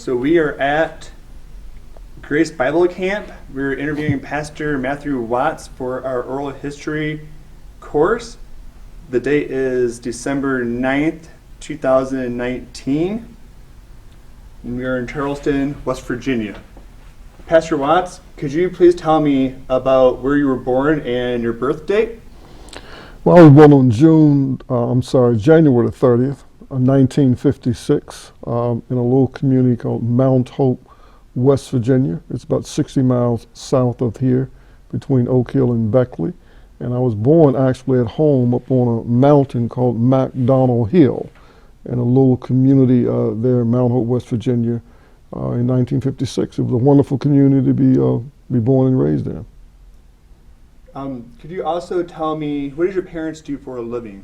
So we are at Grace Bible Camp. We're interviewing Pastor Matthew Watts for our oral history course. The date is December 9th, 2019. And we are in Charleston, West Virginia. Pastor Watts, could you please tell me about where you were born and your birth date? Well, I was born on January the 30th, 1956, in a little community called Mount Hope, West Virginia. It's about 60 miles south of here, between Oak Hill and Beckley. And I was born actually at home up on a mountain called McDonald Hill, in a little community there in Mount Hope, West Virginia, in 1956. It was a wonderful community to be born and raised in. Could you also tell me, what did your parents do for a living?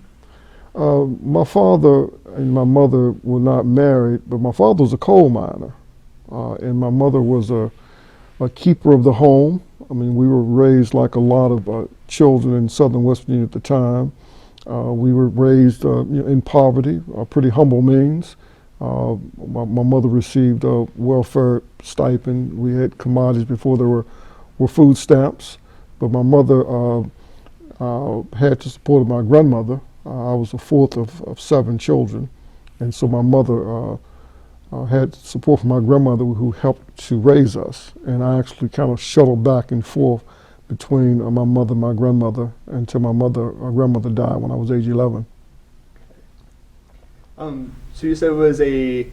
My father and my mother were not married, but my father was a coal miner, and my mother was a keeper of the home. I mean, we were raised like a lot of children in southern West Virginia at the time. We were raised in poverty, pretty humble means. My mother received a welfare stipend. We had commodities before there were food stamps. But my mother had to support my grandmother. I was the fourth of 7 children. And so my mother had support from my grandmother, who helped to raise us. And I actually kind of shuttled back and forth between my mother and my grandmother until my grandmother died when I was age 11. So you said it was a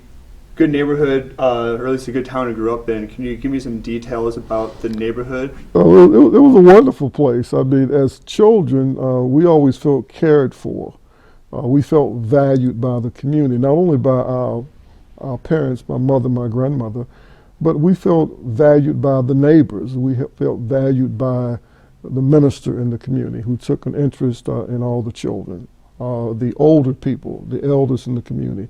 good neighborhood, or at least a good town to grow up in. Can you give me some details about the neighborhood? It was a wonderful place. I mean, as children, we always felt cared for. We felt valued by the community, not only by our parents, my mother, my grandmother, but we felt valued by the neighbors. We felt valued by the minister in the community, who took an interest in all the children, the older people, the elders in the community.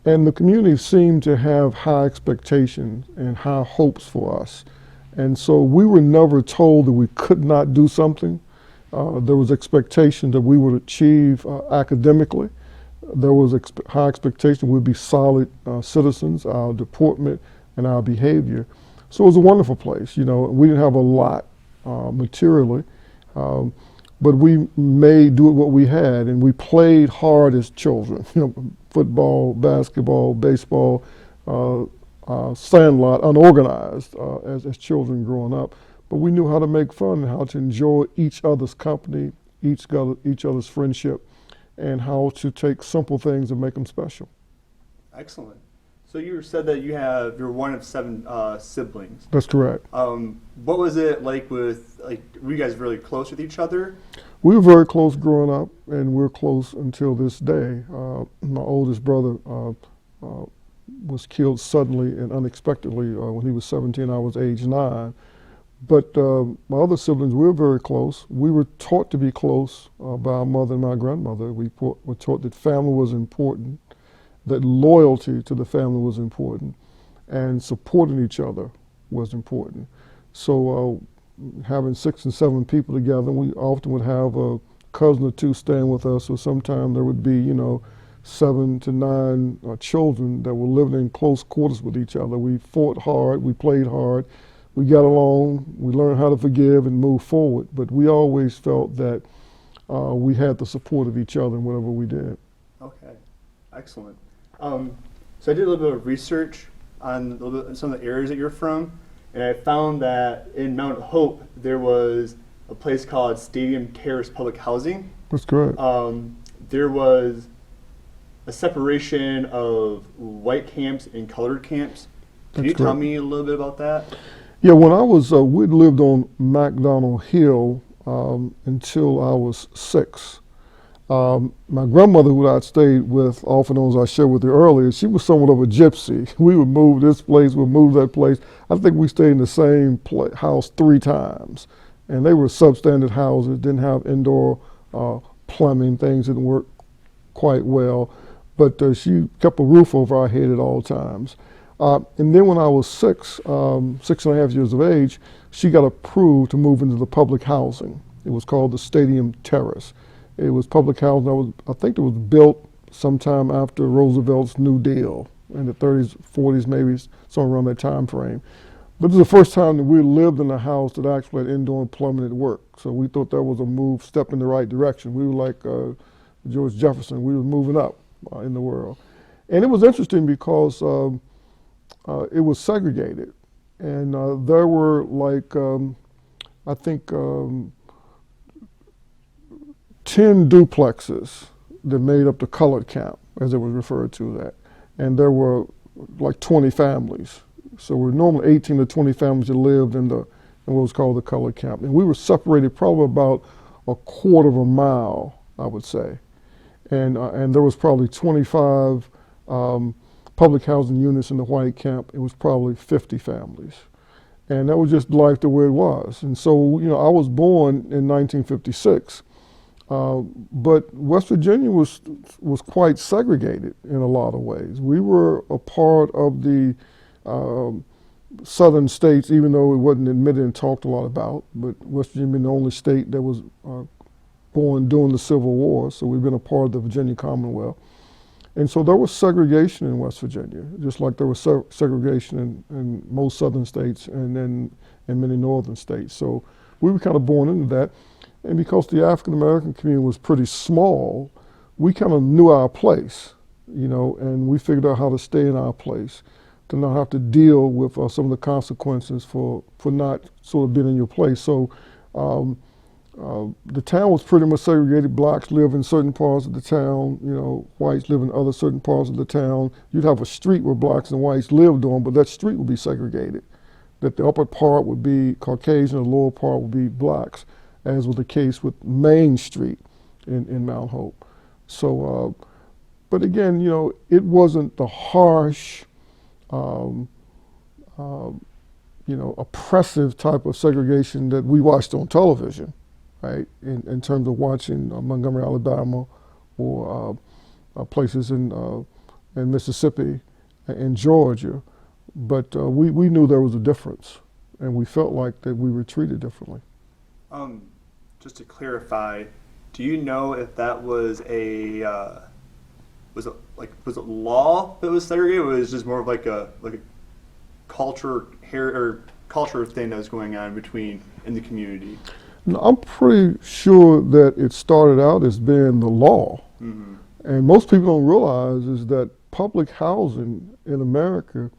And the community seemed to have high expectations and high hopes for us. And so we were never told that we could not do something. There was expectation that we would achieve academically. There was high expectation we'd be solid citizens, our deportment and our behavior. So it was a wonderful place. You know, we didn't have a lot materially, but we made do what we had, and we played hard as children. You know, football, basketball, baseball, sandlot, unorganized as children growing up. But we knew how to make fun and how to enjoy each other's company, each other's friendship, and how to take simple things and make them special. Excellent. So you said that you're one of 7 siblings. That's correct. What was it like were you guys really close with each other? We were very close growing up, and we're close until this day. My oldest brother was killed suddenly and unexpectedly when he was 17. I was age 9. But my other siblings, we were very close. We were taught to be close by our mother and my grandmother. We were taught that family was important, that loyalty to the family was important, and supporting each other was important. So having 6 and 7 people together, we often would have a cousin or 2 staying with us, or sometimes there would be, 7 to 9 children that were living in close quarters with each other. We fought hard, we played hard, we got along, we learned how to forgive and move forward, but we always felt that we had the support of each other in whatever we did. Okay, excellent. So I did a little bit of research on some of the areas that you're from, and I found that in Mount Hope there was a place called Stadium Terrace Public Housing. That's correct. There was a separation of white camps and colored camps. Can you tell me a little bit about that? Yeah, when I was, we'd lived on McDonald Hill until I was 6. My grandmother, who I stayed with, off and on, as I shared with you earlier, she was somewhat of a gypsy. We would move this place, we'd move that place. I think we stayed in the same house 3 times. And they were substandard houses, didn't have indoor plumbing, things didn't work quite well. But she kept a roof over our head at all times. And then when I was 6.5 years of age, she got approved to move into the public housing. It was called the Stadium Terrace. It was public housing. I think it was built sometime after Roosevelt's New Deal. in the 30s, 40s, maybe somewhere around that time frame. But this is the first time that we lived in a house that actually had indoor plumbing at work. So we thought that was a step in the right direction. We were like George Jefferson. We were moving up in the world. And it was interesting because it was segregated. And there were like, I think, 10 duplexes that made up the colored camp, as it was referred to that. And there were like 20 families. So we're normally 18 to 20 families that lived in what was called the colored camp. And we were separated probably about a quarter of a mile, I would say. And there was probably 25 public housing units in the white camp. It was probably 50 families. And that was just life the way it was. And so, you know, I was born in 1956. But West Virginia was quite segregated in a lot of ways. We were a part of the southern states, even though it wasn't admitted and talked a lot about. But West Virginia being the only state that was born during the Civil War, so we've been a part of the Virginia Commonwealth. And so there was segregation in West Virginia, just like there was segregation in most southern states and then in many northern states. So we were kind of born into that. And because the African American community was pretty small, we kind of knew our place, you know, and we figured out how to stay in our place, to not have to deal with some of the consequences for not sort of being in your place. So the town was pretty much segregated. Blacks live in certain parts of the town, you know, whites live in other certain parts of the town. You'd have a street where blacks and whites lived on, but that street would be segregated. That the upper part would be Caucasian, the lower part would be blacks, as was the case with Main Street in Mount Hope. So, but again, you know, it wasn't the harsh, you know, oppressive type of segregation that we watched on television, right? In terms of watching Montgomery, Alabama, or places in Mississippi and Georgia. But we knew there was a difference, and we felt like that we were treated differently. Just to clarify, do you know if that was was it law that was segregated, or was it just more of like a culture thing that was going on in the community? No, I'm pretty sure that it started out as being the law. Mm-hmm. And most people don't realize is that public housing in America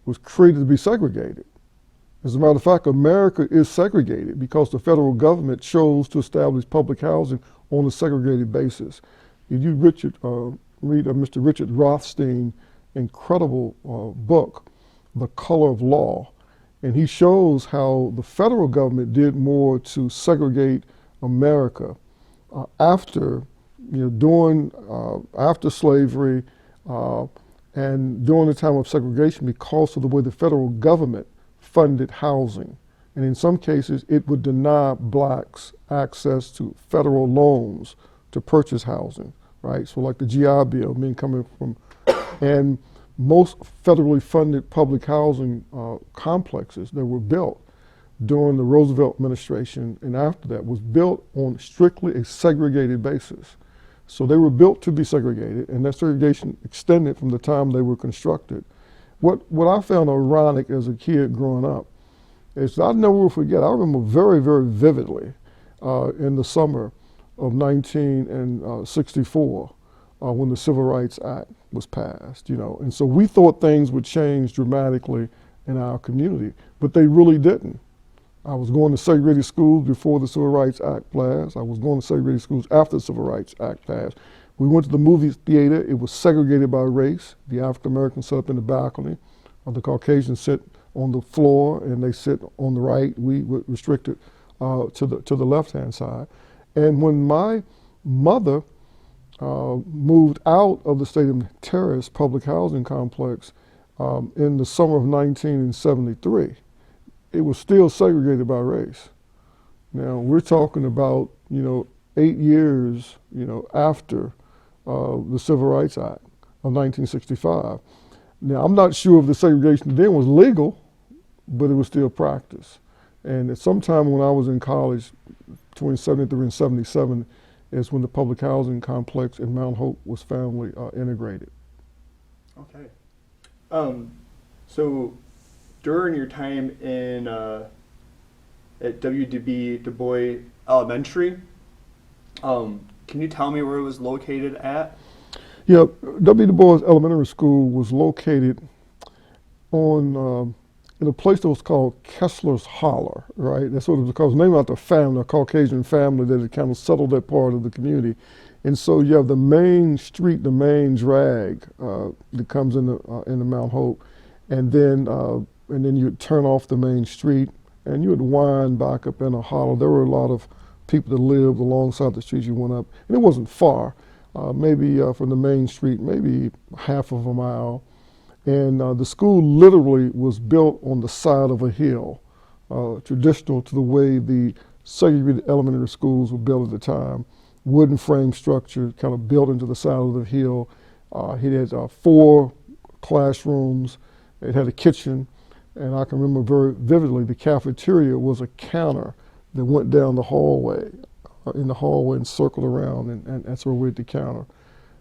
was created to be segregated. As a matter of fact, America is segregated because the federal government chose to establish public housing on a segregated basis. If you read Mr. Richard Rothstein's incredible book, The Color of Law, and he shows how the federal government did more to segregate America after slavery and during the time of segregation, because of the way the federal government funded housing. And in some cases, it would deny blacks access to federal loans to purchase housing, right? So like the GI Bill, coming from, and most federally funded public housing complexes that were built during the Roosevelt administration and after that was built on strictly a segregated basis. So they were built to be segregated, and that segregation extended from the time they were constructed. What I found ironic as a kid growing up is I never will forget, I remember very, very vividly in the summer of 1964 when the Civil Rights Act was passed, you know. And so we thought things would change dramatically in our community, but they really didn't. I was going to segregated schools before the Civil Rights Act passed. I was going to segregated schools after the Civil Rights Act passed. We went to the movie theater. It was segregated by race. The African Americans sat up in the balcony. The Caucasians sit on the floor, and they sit on the right. We were restricted to the left-hand side. And when my mother moved out of the Stadium Terrace public housing complex in the summer of 1973, it was still segregated by race. Now we're talking about 8 years after the Civil Rights Act of 1965. Now I'm not sure if the segregation then was legal, but it was still practiced. And at some time when I was in college, between 73 and 77, is when the public housing complex in Mount Hope was family integrated. Okay. So during your time in at W.D.B. Du Bois Elementary, can you tell me where it was located at? Yeah, W. Du Bois Elementary School was located on in a place that was called Kessler's Holler, right? That's what it was called. It was named after a family, a Caucasian family that had kind of settled that part of the community. And so you have the main street, the main drag that comes in the Mount Hope, and then you would turn off the main street, and you would wind back up in a hollow. There were a lot of people that lived alongside the street you went up, and it wasn't far, maybe from the main street, maybe half of a mile. And the school literally was built on the side of a hill, traditional to the way the segregated elementary schools were built at the time. Wooden frame structure, kind of built into the side of the hill. It had 4 classrooms. It had a kitchen, and I can remember very vividly the cafeteria was a counter that went down the hallway, in the hallway and circled around, and that's where we had the counter.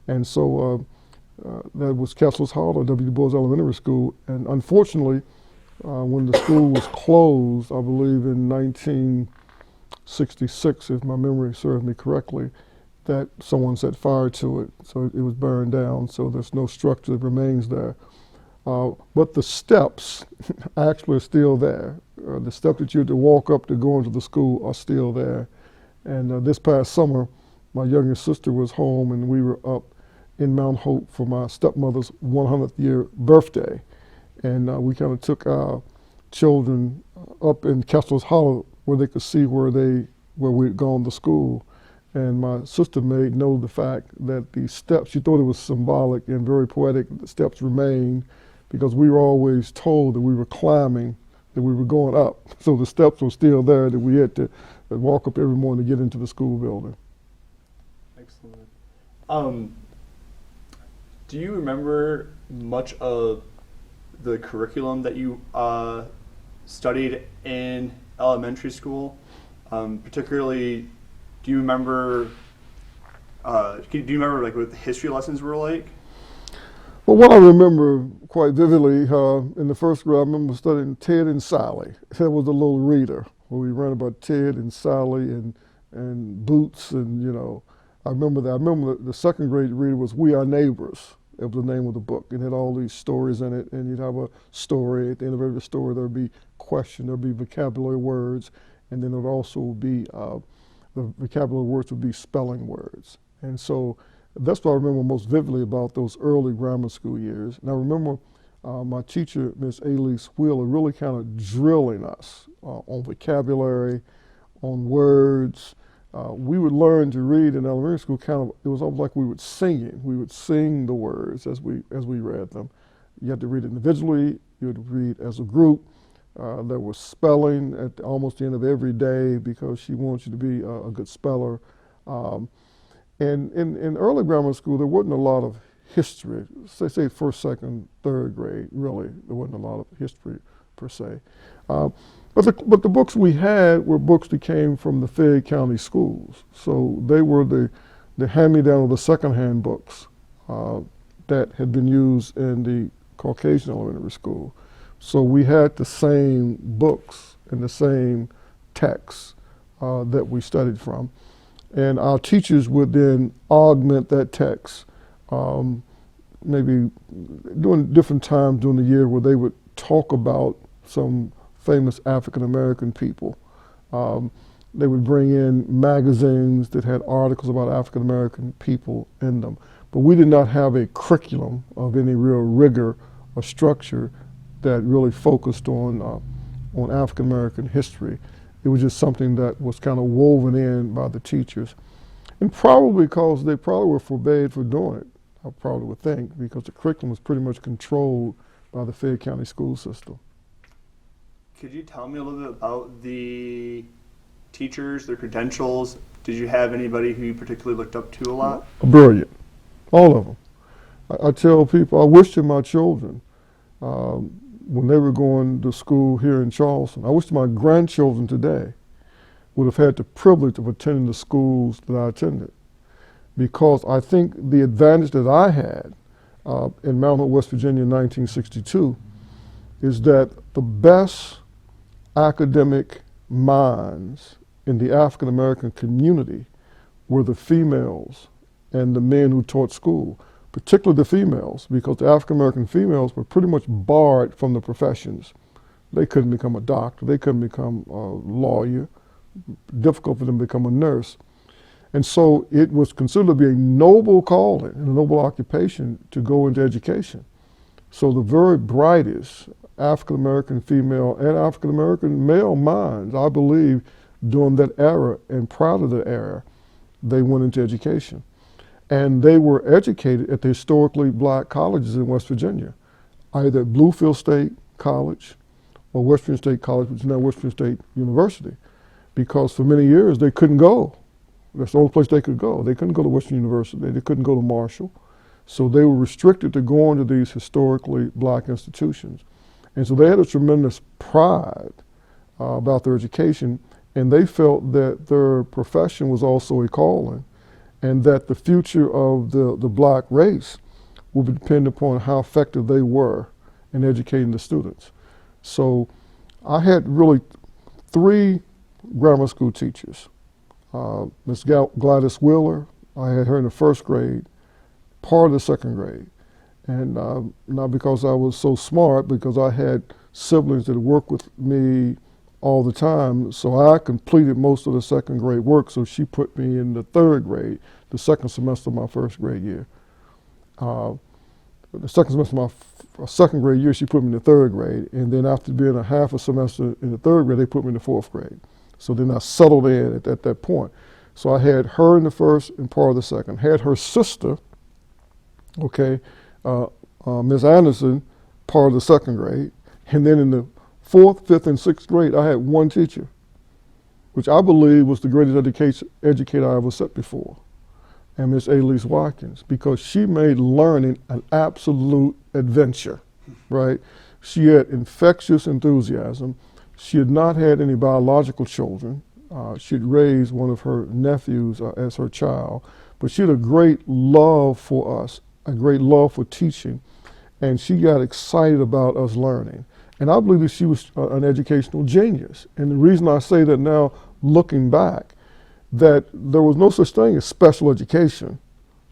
And so that was Kessler's Holler, W. Du Bois Elementary School. And unfortunately, when the school was closed, I believe in 1966, if my memory serves me correctly, that someone set fire to it, so it was burned down, so there's no structure that remains there. But the steps actually are still there. The steps that you had to walk up to go into the school are still there. And this past summer, my younger sister was home, and we were up in Mount Hope for my stepmother's 100th year birthday. And we kind of took our children up in Kessler's Hollow where they could see where we'd gone to school. And my sister made note of the fact that the steps, she thought it was symbolic and very poetic, the steps remained because we were always told that we were climbing, that we were going up. So the steps were still there, that we had to walk up every morning to get into the school building. Excellent. Do you remember much of the curriculum that you studied in elementary school? Particularly, do you remember like what the history lessons were like? Well, what I remember quite vividly in the first grade, I remember studying Ted and Sally. That was a little reader where we read about Ted and Sally and Boots, and I remember that. I remember the second grade reader was We Are Neighbors. It was the name of the book. It had all these stories in it, and you'd have a story. At the end of every story, there'd be question, there'd be vocabulary words, and then there'd also be the vocabulary words would be spelling words. And so that's what I remember most vividly about those early grammar school years. And I remember my teacher, Miss Elise Wheeler, really kind of drilling us on vocabulary, on words. We would learn to read in elementary school it was almost like we would sing. We would sing the words as we read them. You had to read individually, you would read as a group. There was spelling at almost the end of every day because she wanted you to be a good speller. And in early grammar school, there wasn't a lot of history. Say first, second, third grade, really, there wasn't a lot of history per se. But the books we had were books that came from the Fayette County schools. So they were the hand-me-down of the secondhand books that had been used in the Caucasian elementary school. So we had the same books and the same texts that we studied from. And our teachers would then augment that text, maybe during different times during the year where they would talk about some famous African American people. They would bring in magazines that had articles about African American people in them. But we did not have a curriculum of any real rigor or structure that really focused on African American history. It was just something that was kind of woven in by the teachers. And probably because they probably were forbade for doing it, I probably would think, because the curriculum was pretty much controlled by the Fayette County school system. Could you tell me a little bit about the teachers, their credentials? Did you have anybody who you particularly looked up to a lot? Brilliant, all of them. I tell people, I wish to my children, when they were going to school here in Charleston, I wish my grandchildren today would have had the privilege of attending the schools that I attended. Because I think the advantage that I had, in Mount Hope, West Virginia in 1962, is that the best academic minds in the African American community were the females and the men who taught school, particularly the females, because the African American females were pretty much barred from the professions. They couldn't become a doctor, they couldn't become a lawyer, difficult for them to become a nurse. And so it was considered to be a noble calling and a noble occupation to go into education. So the very brightest African American female and African American male minds, I believe, during that era and prior to the era, they went into education. And they were educated at the historically black colleges in West Virginia, either at Bluefield State College or West Virginia State College, which is now West Virginia State University, because for many years they couldn't go. That's the only place they could go. They couldn't go to Western University. They couldn't go to Marshall. So they were restricted to going to these historically black institutions. And so they had a tremendous pride about their education, and they felt that their profession was also a calling, and that the future of the black race would depend upon how effective they were in educating the students. So I had really 3 grammar school teachers. Miss Gladys Wheeler, I had her in the 1st grade, part of the 2nd grade. And not because I was so smart, because I had siblings that worked with me all the time, so I completed most of the 2nd grade work, so she put me in the 3rd grade, the 2nd semester of my 1st grade year. The 2nd semester of my 2nd grade year, she put me in the 3rd grade, and then after being a half a semester in the 3rd grade, they put me in the 4th grade. So then I settled in at that point. So I had her in the 1st and part of the 2nd. Had her sister, okay, Miss Anderson, part of the 2nd grade, and then in the 4th, 5th, and 6th grade, I had 1 teacher, which I believe was the greatest educator I ever set before, and Miss Elise Watkins, because she made learning an absolute adventure, right? She had infectious enthusiasm. She had not had any biological children. She had raised one of her nephews as her child, but she had a great love for us, a great love for teaching, and she got excited about us learning. And I believe that she was an educational genius. And the reason I say that now, looking back, that there was no such thing as special education.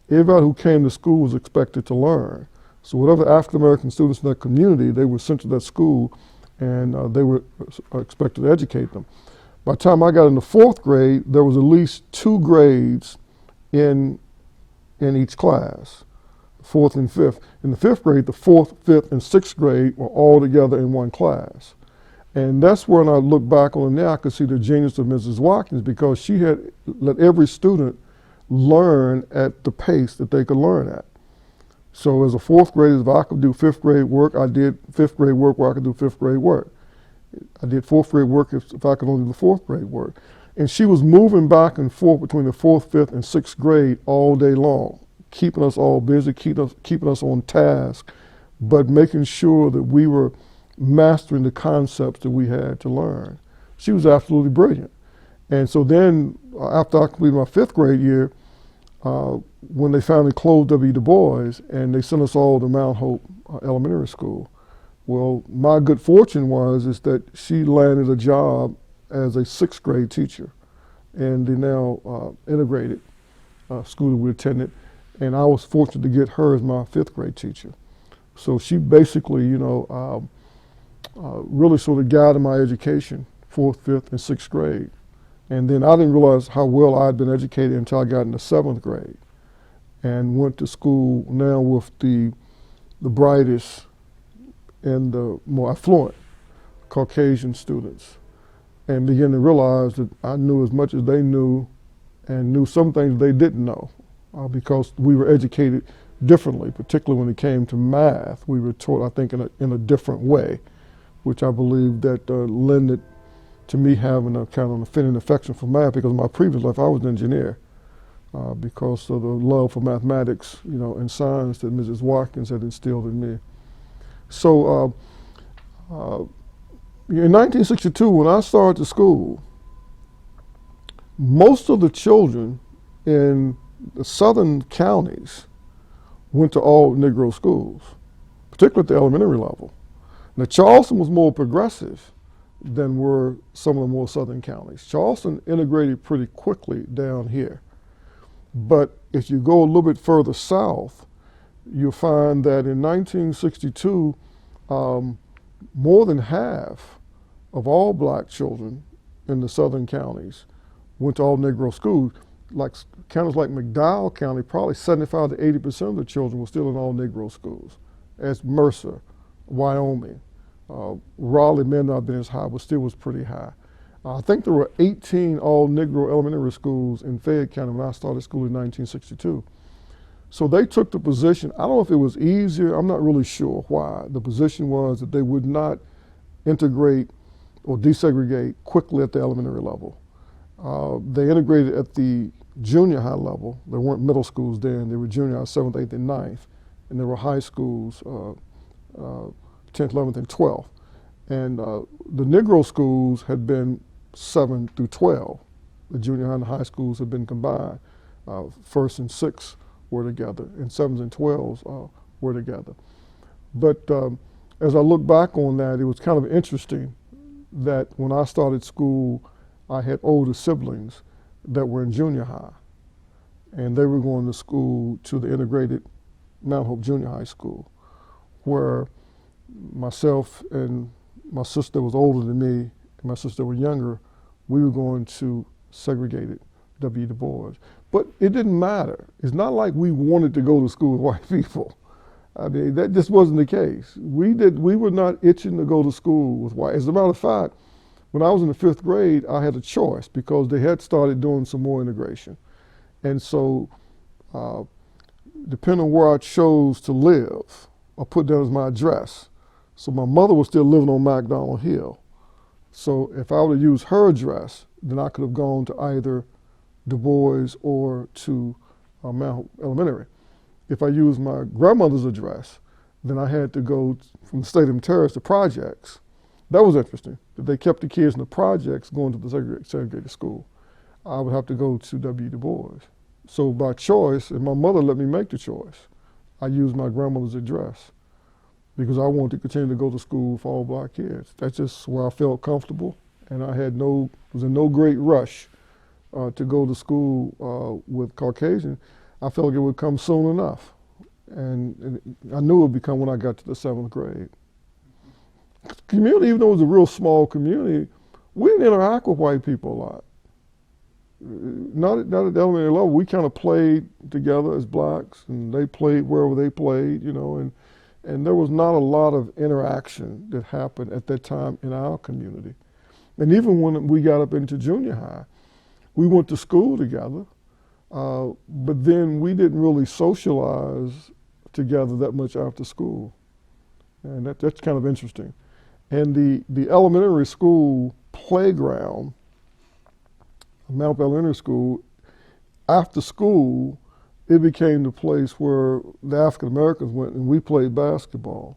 Everybody who came to school was expected to learn. So whatever African American students in that community, they were sent to that school, and they were expected to educate them. By the time I got in the 4th grade, there was at least 2 grades in each class, 4th and 5th. In the 5th grade, the 4th, 5th, and 6th grade were all together in one class. And that's when I look back on it now, I could see the genius of Mrs. Watkins, because she had let every student learn at the pace that they could learn at. So as a 4th grader, if I could do 5th grade work, I did 5th grade work where I could do 5th grade work. I did 4th grade work if I could only do the 4th grade work. And she was moving back and forth between the 4th, 5th, and 6th grade all day long, keeping us all busy, keeping us on task, but making sure that we were mastering the concepts that we had to learn. She was absolutely brilliant. And so then, after I completed my 5th grade year, when they finally closed W. Du Bois and they sent us all to Mount Hope Elementary School, well, my good fortune is that she landed a job as a 6th grade teacher in the now integrated school that we attended, and I was fortunate to get her as my 5th grade teacher. So she basically, really sort of guided my education, 4th, 5th, and 6th grade. And then I didn't realize how well I had been educated until I got into 7th grade and went to school now with the brightest and the more affluent Caucasian students, and began to realize that I knew as much as they knew and knew some things they didn't know, because we were educated differently, particularly when it came to math. We were taught, I think, in a different way, which I believe that lended to me having a kind of an affinity and affection for math, because in my previous life I was an engineer, because of the love for mathematics, and science that Mrs. Watkins had instilled in me. So in 1962, when I started the school, most of the children in the southern counties went to all Negro schools, particularly at the elementary level. Now, Charleston was more progressive than were some of the more southern counties. Charleston integrated pretty quickly down here. But if you go a little bit further south, you'll find that in 1962, more than half of all black children in the southern counties went to all Negro schools. Like counties like McDowell County, probably 75 to 80% of the children were still in all Negro schools, as Mercer, Wyoming. Raleigh may not have been as high, but still was pretty high. I think there were 18 all Negro elementary schools in Fayette County when I started school in 1962. So they took the position, I don't know if it was easier, I'm not really sure why. The position was that they would not integrate or desegregate quickly at the elementary level. They integrated at the junior high level. There weren't middle schools then, they were junior high, 7th, 8th, and 9th. And there were high schools, 10th, 11th, and 12th. And the Negro schools had been 7 through 12. The junior high and high schools had been combined. 1st and 6th were together, and 7s and 12s were together. But as I look back on that, it was kind of interesting that when I started school, I had older siblings that were in junior high, and they were going to school to the integrated Mount Hope Junior High School, where myself and my sister was older than me, and my sister was younger, we were going to segregated W. Du Bois. But it didn't matter. It's not like we wanted to go to school with white people. I mean, that just wasn't the case. We were not itching to go to school with white. As a matter of fact, when I was in the 5th grade, I had a choice because they had started doing some more integration. And so, depending on where I chose to live, I put down as my address. So my mother was still living on MacDonald Hill. So if I would have used her address, then I could have gone to either Du Bois or to Mount Hope Elementary. If I used my grandmother's address, then I had to go from the Stadium Terrace to projects. That was interesting, that they kept the kids in the projects going to the segregated school. I would have to go to W. Du Bois. So by choice, and my mother let me make the choice, I used my grandmother's address because I wanted to continue to go to school for all black kids. That's just where I felt comfortable, and I was in no great rush to go to school with Caucasian. I felt like it would come soon enough, and I knew it would become when I got to the 7th grade. Community, even though it was a real small community, we didn't interact with white people a lot. Not at the elementary level. We kind of played together as blacks, and they played wherever they played, you know, and there was not a lot of interaction that happened at that time in our community. And even when we got up into junior high, we went to school together, but then we didn't really socialize together that much after school. And that's kind of interesting. And the elementary school playground, Mount Elementary School, after school, it became the place where the African Americans went, and we played basketball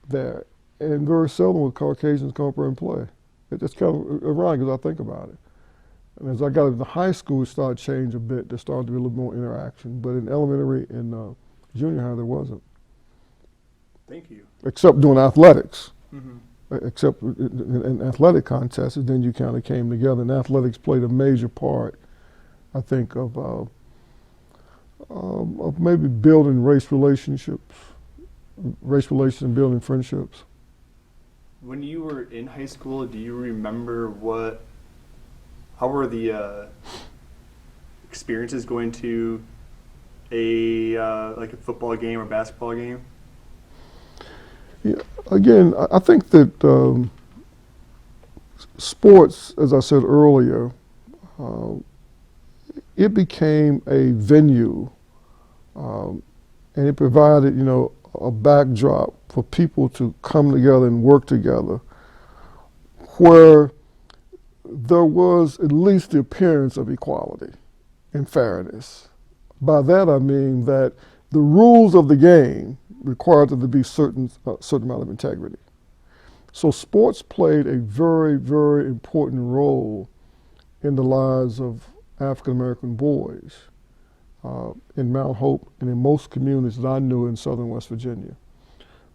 there. And very seldom would Caucasians come up there and play. It's kind of ironic as I think about it. And as I got into high school, it started to change a bit. There started to be a little more interaction. But in elementary and junior high, there wasn't. Thank you. Except doing athletics. Mm-hmm. Except in athletic contests, and then you kind of came together. And athletics played a major part, I think, of maybe building race relations and building friendships. When you were in high school, do you remember how were the experiences going to like a football game or basketball game? Yeah, again, I think that sports, as I said earlier, it became a venue, and it provided, you know, a backdrop for people to come together and work together, where there was at least the appearance of equality and fairness. By that I mean that the rules of the game required there to be certain amount of integrity. So sports played a very, very important role in the lives of African American boys. in Mount Hope and in most communities that I knew in southern West Virginia,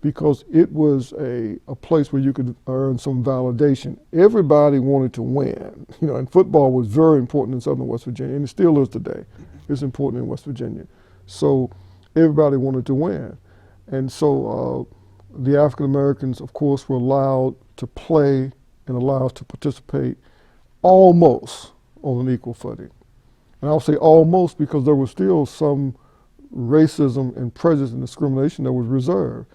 because it was a place where you could earn some validation. Everybody wanted to win, and football was very important in southern West Virginia, and it still is today. It's important in West Virginia. So everybody wanted to win. And so the African Americans, of course, were allowed to play and allowed to participate almost on an equal footing. And I'll say almost because there was still some racism and prejudice and discrimination that was reserved.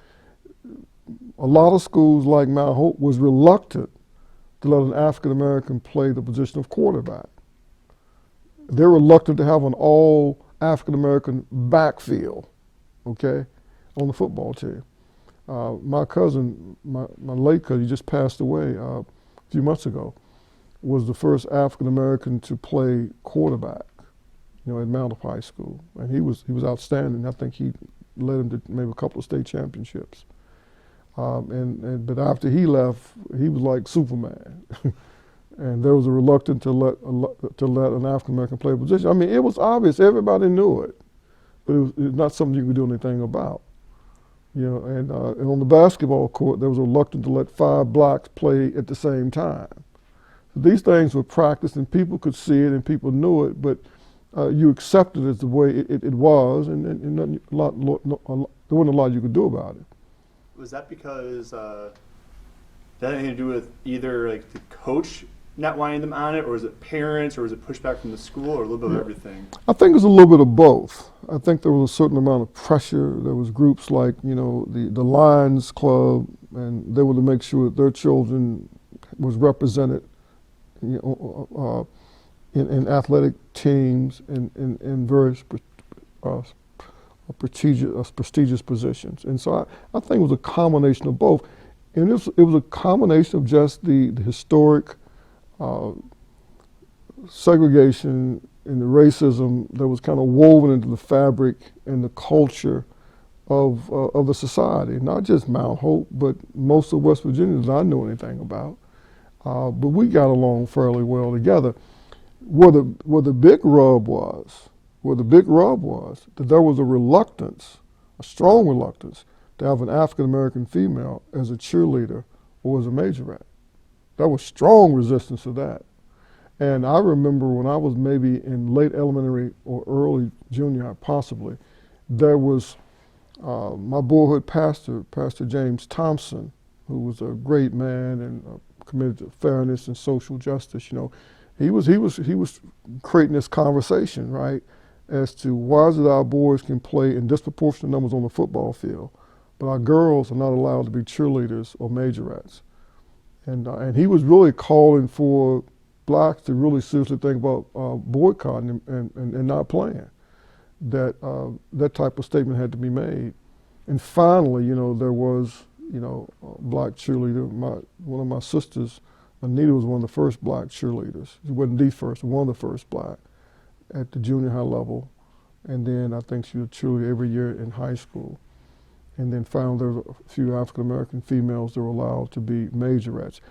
A lot of schools like Mount Hope was reluctant to let an African American play the position of quarterback. They're reluctant to have an all African American backfield, okay, on the football team. My cousin, my late cousin, he just passed away a few months ago, was the first African American to play quarterback, at Mount Hope High School, and he was outstanding. I think he led him to maybe a couple of state championships. But after he left, he was like Superman, and there was a reluctance to let an African American play a position. I mean, it was obvious; everybody knew it, but it was not something you could do anything about. And on the basketball court, there was a reluctance to let 5 blacks play at the same time. So these things were practiced, and people could see it, and people knew it, but you accepted it as the way it was, and there wasn't a lot you could do about it. Was that because that had anything to do with either like the coach not wanting them on it, or was it parents, or was it pushback from the school, or a little bit of everything? I think it's a little bit of both. I think there was a certain amount of pressure. There was groups like, the Lions Club, and they were to make sure that their children was represented in athletic teams in various prestigious positions. And so I think it was a combination of both. And it was a combination of just the historic segregation and the racism that was kind of woven into the fabric and the culture of the society, not just Mount Hope, but most of West Virginia that I knew anything about. But we got along fairly well together. Where the big rub was that there was a strong reluctance to have an African American female as a cheerleader or as a majorette. There was strong resistance to that. And I remember when I was maybe in late elementary or early junior high, possibly, there was my boyhood pastor, Pastor James Thompson, who was a great man and committed to fairness and social justice. He was creating this conversation, right, as to why is it our boys can play in disproportionate numbers on the football field, but our girls are not allowed to be cheerleaders or majorettes. And he was really calling for blacks to really seriously think about boycotting and not playing. That type of statement had to be made. And finally, there was, a black cheerleader. One of my sisters, Anita, was one of the first black cheerleaders. She wasn't the first, one of the first black at the junior high level. And then I think she was a cheerleader every year in high school. And then finally there were a few African American females that were allowed to be majorettes.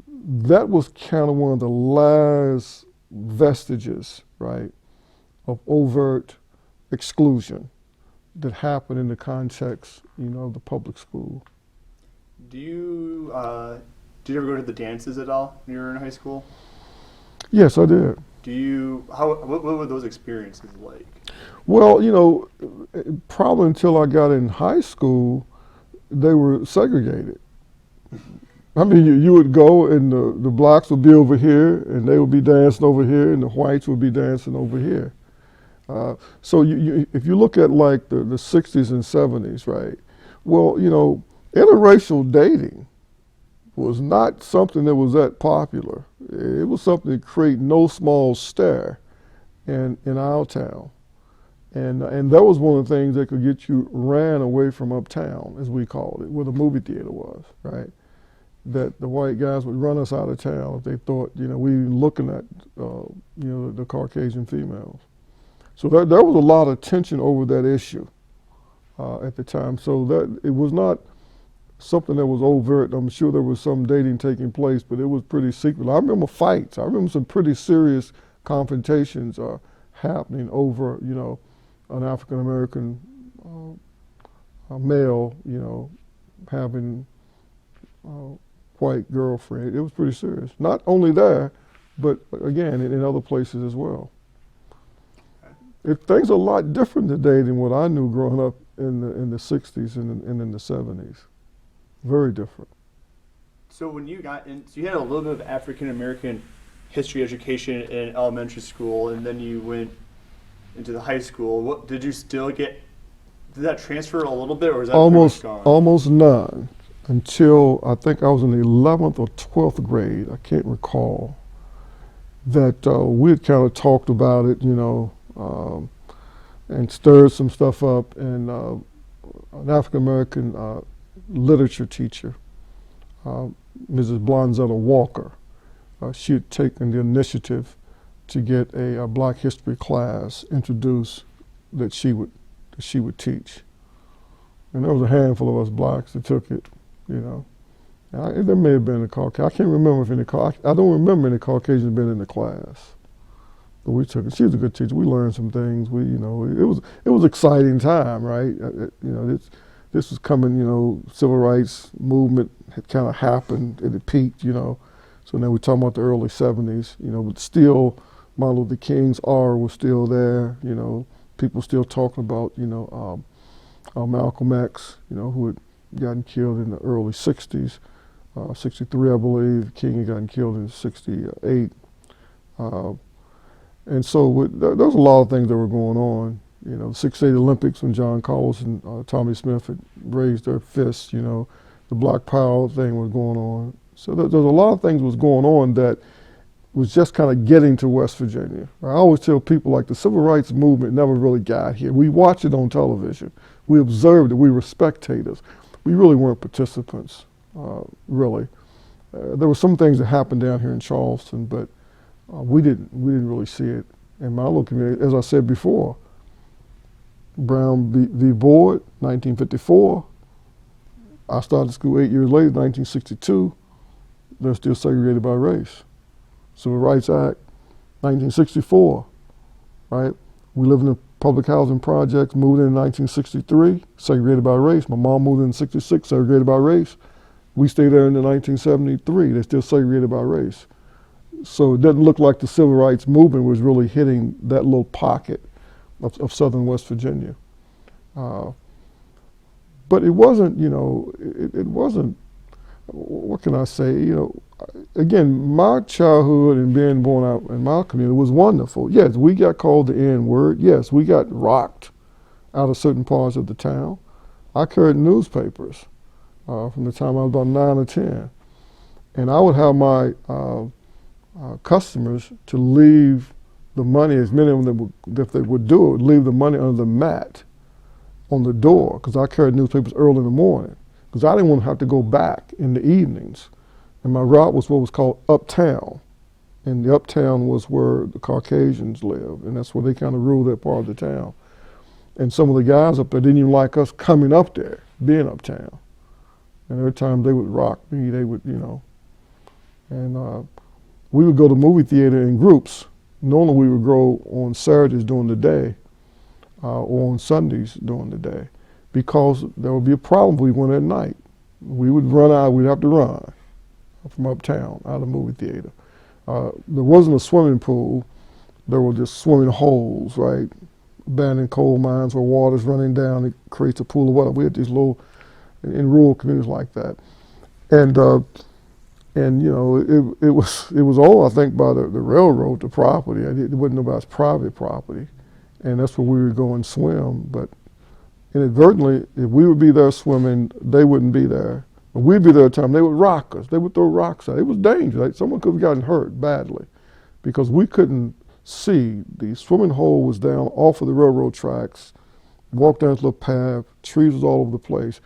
That was kind of one of the last vestiges, right, of overt exclusion that happened in the context, of the public school. Did you ever go to the dances at all when you were in high school? Yes, I did. What were those experiences like? Well, probably until I got in high school, they were segregated. I mean, you would go and the blacks would be over here and they would be dancing over here and the whites would be dancing over here. So if you look at like the 60s and 70s, right, well, interracial dating was not something that was that popular. It was something that created no small stir in our town. And that was one of the things that could get you ran away from uptown, as we called it, where the movie theater was, right? That the white guys would run us out of town if they thought, we were looking at, the Caucasian females. So there was a lot of tension over that issue at the time. So that it was not something that was overt. I'm sure there was some dating taking place, but it was pretty secret. I remember fights. I remember some pretty serious confrontations happening over, an African American male, having a white girlfriend. It was pretty serious. Not only there, but again, in other places as well. Things are a lot different today than what I knew growing up in the 60s and in the 70s. Very different. So when you got in, so you had a little bit of African American history education in elementary school, and then you went into the high school. What did you still get? Did that transfer a little bit, or was that pretty much gone? Almost none until I think I was in the 11th or 12th grade. I can't recall. That we had kind of talked about it, and stirred some stuff up. And an African American literature teacher, Mrs. Blonzetta Walker, she had taken the initiative to get a Black History class introduced that she would teach. And there was a handful of us blacks that took it, And there may have been a Caucasian. I can't remember if I don't remember any Caucasians being in the class. But we took it. She was a good teacher. We learned some things. It was exciting time, right? This was coming, civil rights movement had kind of happened. It had peaked, So now we're talking about the early 70s, but still Martin Luther King's aura was still there, People still talking about, Malcolm X, who had gotten killed in the early 60s. 63, I believe. King had gotten killed in 68. And so there was a lot of things that were going on. The 68 Olympics when John Carlos and Tommy Smith had raised their fists, the Black Power thing was going on. So there's a lot of things was going on that was just kind of getting to West Virginia. I always tell people, like, the civil rights movement never really got here. We watched it on television. We observed it. We were spectators. We really weren't participants, really. There were some things that happened down here in Charleston, but we didn't really see it in my little community. As I said before, Brown v. Board, 1954. I started school 8 years later, 1962. They're still segregated by race. Civil Rights Act, 1964, right? We live in the public housing projects, moved in 1963, segregated by race. My mom moved in 66, segregated by race. We stayed there into 1973, they're still segregated by race. So it doesn't look like the civil rights movement was really hitting that little pocket of southern West Virginia. But it wasn't, it wasn't, what can I say, again, my childhood and being born out in my community was wonderful. Yes, we got called the N-word. Yes, we got rocked out of certain parts of the town. I carried newspapers from the time I was about 9 or 10. And I would have my customers to leave the money, as many of them, if they would do it, leave the money under the mat on the door, because I carried newspapers early in the morning, because I didn't want to have to go back in the evenings. And my route was what was called uptown. And the uptown was where the Caucasians lived, and that's where they kind of ruled that part of the town. And some of the guys up there didn't even like us coming up there, being uptown. And every time they would rock me, they would, and we would go to movie theater in groups. Normally we would go on Saturdays during the day, or on Sundays during the day, because there would be a problem if we went at night. We would run out, we'd have to run from uptown, out of the movie theater. There wasn't a swimming pool, there were just swimming holes, right? Abandoned coal mines where water's running down, it creates a pool of water. We had these little, in rural communities like that. And it was owned, I think, by the railroad, the property. It wasn't nobody's private property. And that's where we would go and swim. But inadvertently, if we would be there swimming, they wouldn't be there. When we'd be there at the time, they would rock us. They would throw rocks at us. It was dangerous. Like, someone could have gotten hurt badly because we couldn't see. The swimming hole was down off of the railroad tracks, walked down this little path, trees was all over the place.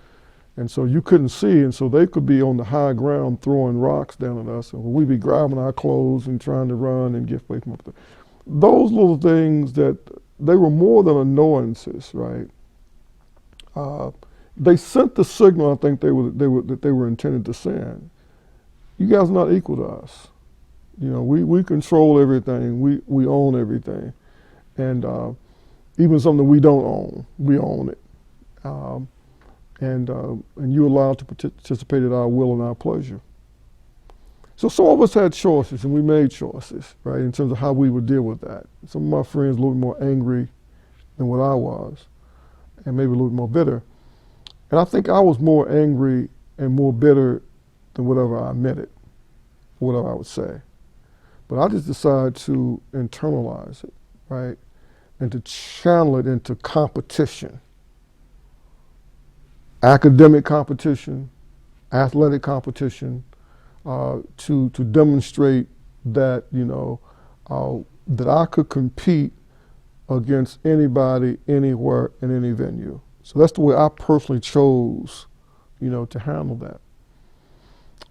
And so you couldn't see, and so they could be on the high ground throwing rocks down at us, and we'd be grabbing our clothes and trying to run and get away from up there. Those little things that, they were more than annoyances, right? They sent the signal, I think that they were intended to send. You guys are not equal to us. We control everything, we own everything. And even something we don't own, we own it. Um, and you're allowed to participate at our will and our pleasure. So some of us had choices, and we made choices, right, in terms of how we would deal with that. Some of my friends were a little more angry than what I was, and maybe a little more bitter. And I think I was more angry and more bitter than whatever I admitted, whatever I would say. But I just decided to internalize it, right, and to channel it into competition. Academic competition, athletic competition, to demonstrate that that I could compete against anybody, anywhere, in any venue. So that's the way I personally chose, to handle that.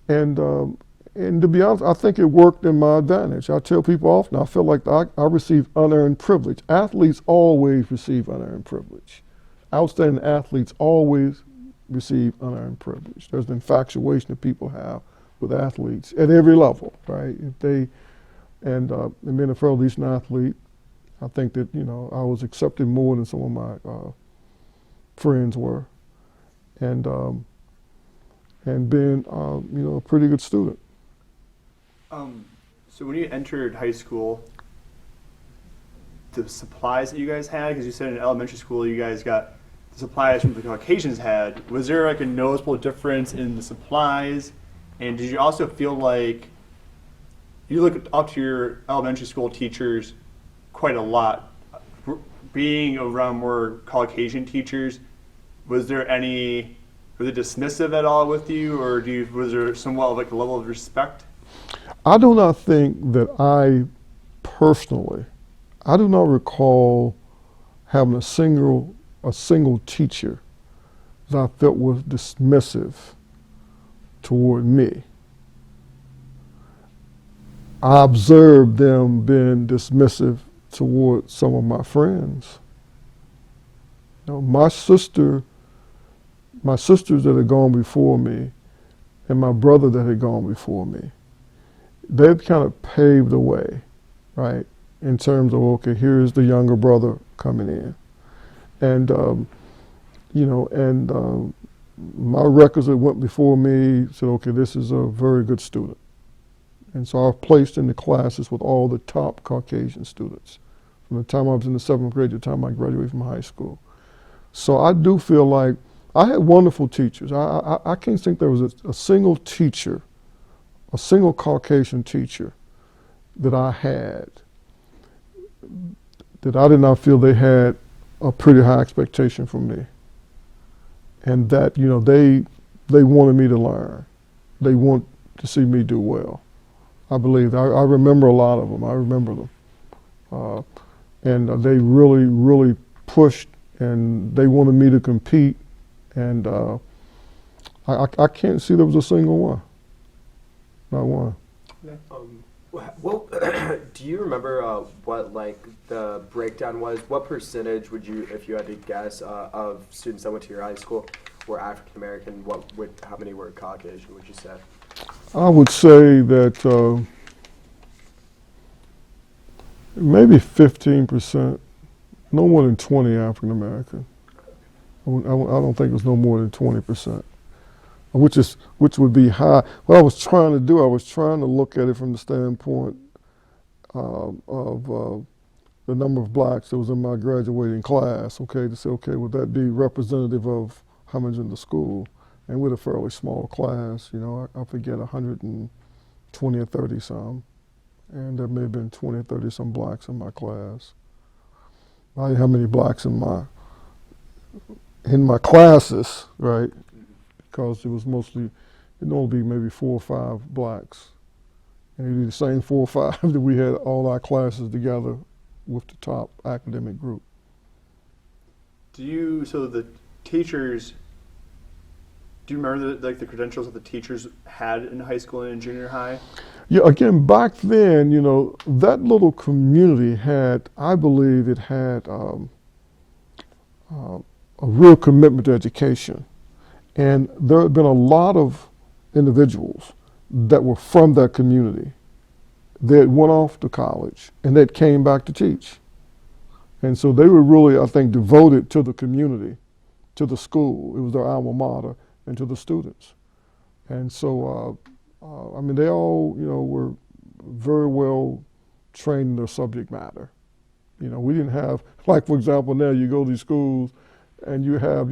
And to be honest, I think it worked in my advantage. I tell people often, I feel like I receive unearned privilege. Athletes always receive unearned privilege. Outstanding athletes always receive unearned privilege. There's an infatuation that people have with athletes at every level, right? And being a fellow Eastern athlete, I think that, I was accepted more than some of my friends were. And being, a pretty good student. So when you entered high school, the supplies that you guys had, because you said in elementary school you guys got the supplies from the Caucasians had, was there like a noticeable difference in the supplies? And did you also feel like you look up to your elementary school teachers quite a lot? Being around more Caucasian teachers, was it dismissive at all with you, or was there somewhat like a level of respect? I do not think that I do not recall having a single teacher that I felt was dismissive toward me. I observed them being dismissive toward some of my friends. My sisters that had gone before me and my brother that had gone before me, they've kind of paved the way, right, in terms of, okay, here's the younger brother coming in. And, my records that went before me said, okay, this is a very good student. And so I was placed in the classes with all the top Caucasian students from the time I was in the 7th grade to the time I graduated from high school. So I do feel like I had wonderful teachers. I can't think there was a single teacher, a single Caucasian teacher that I had that I did not feel they had a pretty high expectation from me. And that, they wanted me to learn. They want to see me do well. I believe. I remember a lot of them. I remember them. And they really, really pushed, and they wanted me to compete. And I can't see there was a single one. Not one. Well, do you remember what the breakdown was? What percentage would you, if you had to guess, of students that went to your high school were African American? How many were Caucasian? Would you say? I would say that maybe 15%, no more than 20 African American. I don't think it was no more than 20%. Which would be high. What I was trying to do, I was trying to look at it from the standpoint of the number of blacks that was in my graduating class, okay, to say, okay, would that be representative of how many's in the school? And with a fairly small class, I forget 120 or 30 some, and there may have been 20 or 30 some blacks in my class. I didn't have many blacks in my classes, right? Because it was mostly, it'd only be maybe 4 or 5 blacks. And it'd be the same 4 or 5 that we had all our classes together with the top academic group. So the teachers, do you remember the credentials that the teachers had in high school and in junior high? Yeah, again, back then, that little community had, I believe it had a real commitment to education. And there had been a lot of individuals that were from that community that went off to college and that came back to teach. And so they were really, I think, devoted to the community, to the school. It was their alma mater, and to the students. And so, I mean, they all, were very well trained in their subject matter. We didn't have, like, for example, now you go to these schools and you have,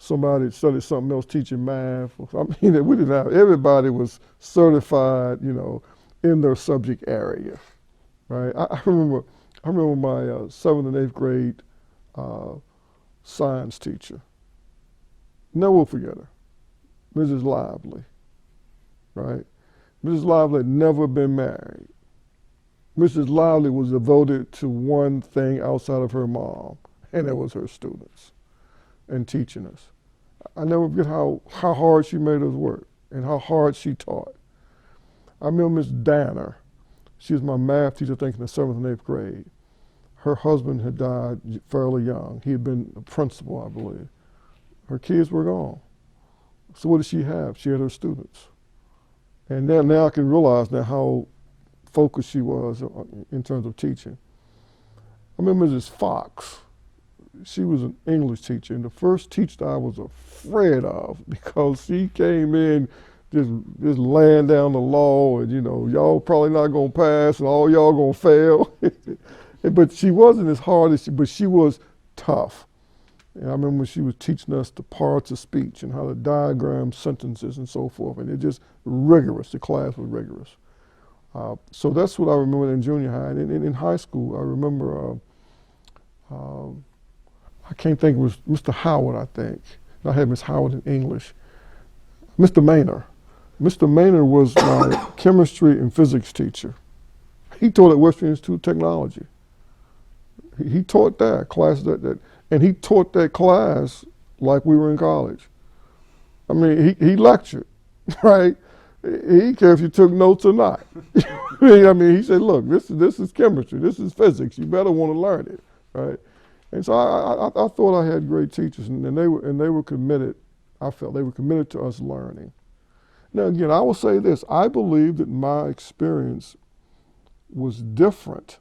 somebody that studied something else teaching math. I mean, we didn't have, everybody was certified, in their subject area, right? I remember my 7th and 8th grade science teacher. Never will forget her, Mrs. Lively, right? Mrs. Lively had never been married. Mrs. Lively was devoted to one thing outside of her mom, and that was her students and teaching us. I never forget how hard she made us work and how hard she taught. I remember Miss Danner. She was my math teacher, I think, in the 7th and 8th grade. Her husband had died fairly young. He had been a principal, I believe. Her kids were gone. So what did she have? She had her students. And now I can realize now how focused she was in terms of teaching. I remember Mrs. Fox. She was an English teacher, and the first teacher I was afraid of because she came in just laying down the law and, y'all probably not going to pass and all y'all going to fail. But she wasn't as hard as but she was tough. And I remember when she was teaching us the parts of speech and how to diagram sentences and so forth, and it just rigorous. The class was rigorous. So that's what I remember in junior high. And in high school, I remember, I can't think, it was Mr. Howard, I think. I had Miss Howard in English. Mr. Maynard. Mr. Maynard was my chemistry and physics teacher. He taught at Western Institute of Technology. He taught that class, and he taught that class like we were in college. I mean, he lectured, right? He didn't care if you took notes or not. I mean, he said, look, this is chemistry, this is physics, you better want to learn it, right? And so I thought I had great teachers, and they were committed. I felt they were committed to us learning. Now again, I will say this, I believe that my experience was different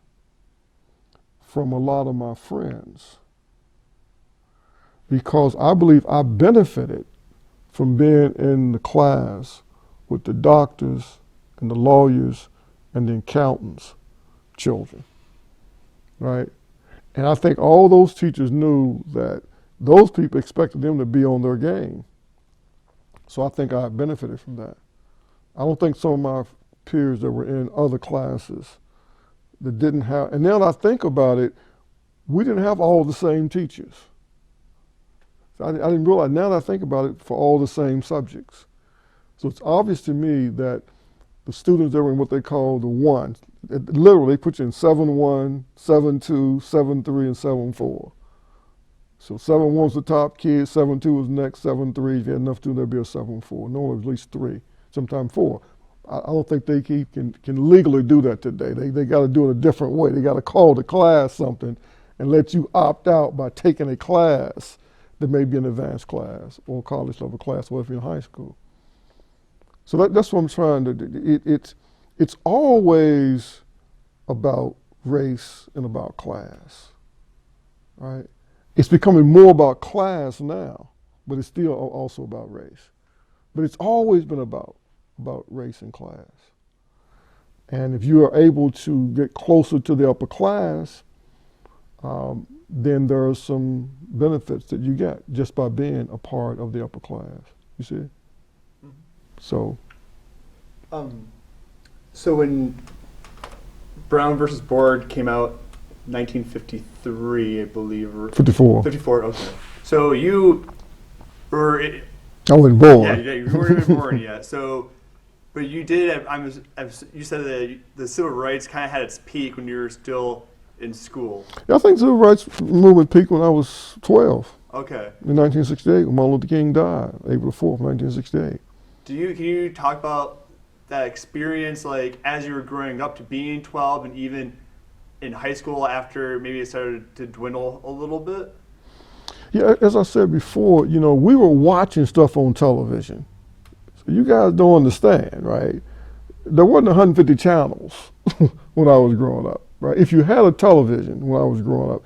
from a lot of my friends because I believe I benefited from being in the class with the doctors and the lawyers and the accountants' children, right? And I think all those teachers knew that those people expected them to be on their game. So I think I benefited from that. I don't think some of my peers that were in other classes that didn't have, and now that I think about it, we didn't have all the same teachers. So I didn't realize, now that I think about it, for all the same subjects. So it's obvious to me that the students that were in what they call the one, literally they put you in 7-1, 7-2, 7-3, and 7-4. So 7-1 was the top kid, 7-2 was next, 7-3, if you had enough to, there'd be a 7-4. Normally at least 3, sometimes 4. I don't think they can legally do that today. They got to do it a different way. They got to call the class something and let you opt out by taking a class that may be an advanced class or college level class, or if you're in high school. So that's what I'm trying to do. It's always about race and about class, right? It's becoming more about class now, but it's still also about race. But it's always been about race and class. And if you are able to get closer to the upper class, then there are some benefits that you get just by being a part of the upper class, you see? Mm-hmm. So when Brown versus Board came out 1953, I believe. Or 54. 54, okay. So you were... I wasn't born. Yeah, you weren't even born yet. So, but you did, you said that the civil rights kind of had its peak when you were still in school. Yeah, I think civil rights movement peaked when I was 12. Okay. In 1968, when Martin Luther King died, April 4th, 1968. Can you talk about that experience, like as you were growing up to being 12 and even in high school after maybe it started to dwindle a little bit? Yeah, as I said before, we were watching stuff on television. So you guys don't understand, right? There wasn't 150 channels when I was growing up. right? If you had a television when I was growing up,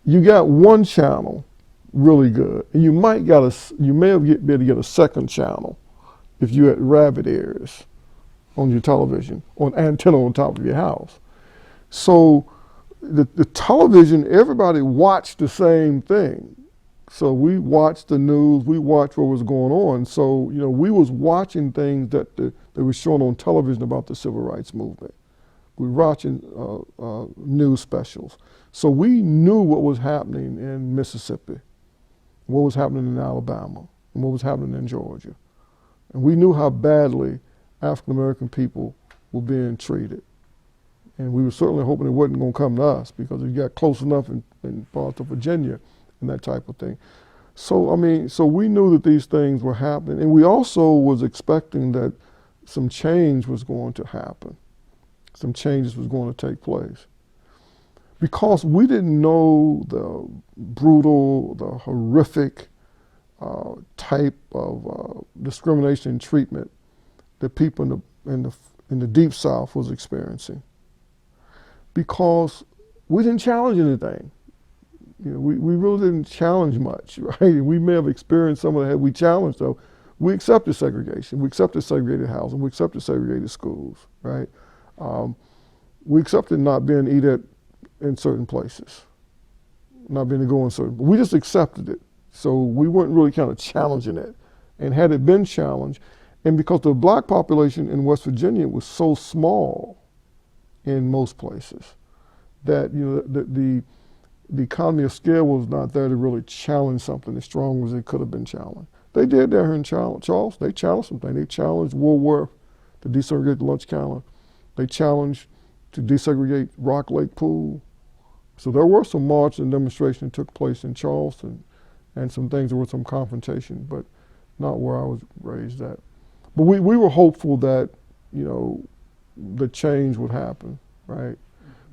you got one channel really good, and you may have been able to get a second channel if you had rabbit ears on your television, on antenna on top of your house. So the television, everybody watched the same thing. So we watched the news, we watched what was going on. So, we was watching things that were shown on television about the civil rights movement. We were watching news specials. So we knew what was happening in Mississippi, what was happening in Alabama, and what was happening in Georgia. And we knew how badly African American people were being treated. And we were certainly hoping it wasn't going to come to us, because it got close enough in parts of Virginia and that type of thing. So, so we knew that these things were happening. And we also was expecting that some change was going to happen. Some changes was going to take place. Because we didn't know the brutal, the horrific type of discrimination and treatment that people in the Deep South was experiencing. Because we didn't challenge anything. We really didn't challenge much, right? We may have experienced some of that. We challenged, though. We accepted segregation. We accepted segregated housing. We accepted segregated schools, right? We accepted not being eaten in certain places, not being able to go in certain. We just accepted it. So we weren't really kind of challenging it. And had it been challenged, and because the black population in West Virginia was so small in most places, that the economy of scale was not there to really challenge something as strong as it could have been challenged. They did there in Charles. They challenged something. They challenged Woolworth to desegregate the lunch counter. They challenged to desegregate Rock Lake Pool. So there were some marches and demonstrations that took place in Charleston, and some things, there was some confrontation, but not where I was raised at. But we were hopeful that, the change would happen, right?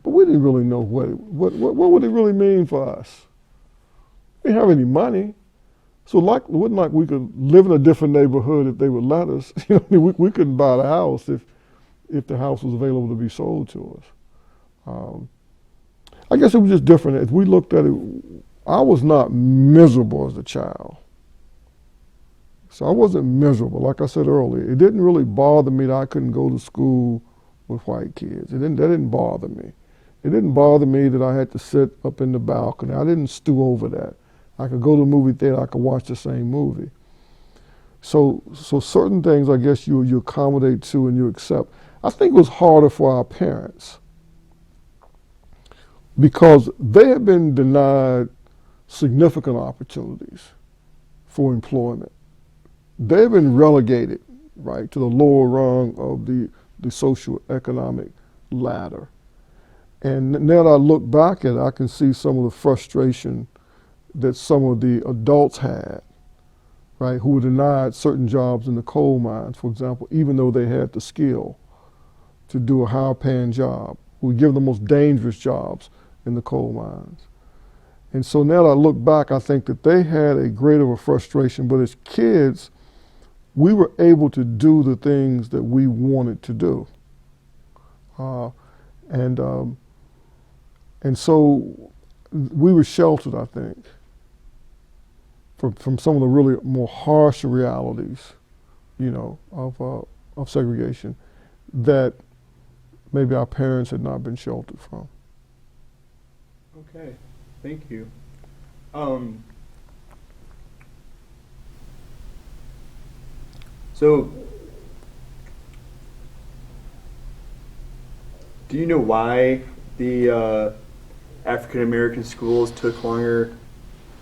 But we didn't really know what would it really mean for us. We didn't have any money. So it wasn't like we could live in a different neighborhood if they would let us. We couldn't buy the house if the house was available to be sold to us. I guess it was just different. As we looked at it, I was not miserable as a child. So I wasn't miserable. Like I said earlier, it didn't really bother me that I couldn't go to school with white kids. That didn't bother me. It didn't bother me that I had to sit up in the balcony. I didn't stew over that. I could go to the movie theater, I could watch the same movie. So certain things, I guess, you accommodate to and you accept. I think it was harder for our parents because they had been denied significant opportunities for employment. They had been relegated, right, to the lower rung of the socioeconomic ladder. And now that I look back at it, I can see some of the frustration that some of the adults had, right, who were denied certain jobs in the coal mines, for example, even though they had the skill to do a higher paying job. We give them the most dangerous jobs in the coal mines. And so now that I look back, I think that they had a greater frustration, but as kids, we were able to do the things that we wanted to do. And so we were sheltered, I think, from some of the really more harsh realities, of segregation that maybe our parents had not been sheltered from. Okay, thank you. So, do you know why the African American schools took longer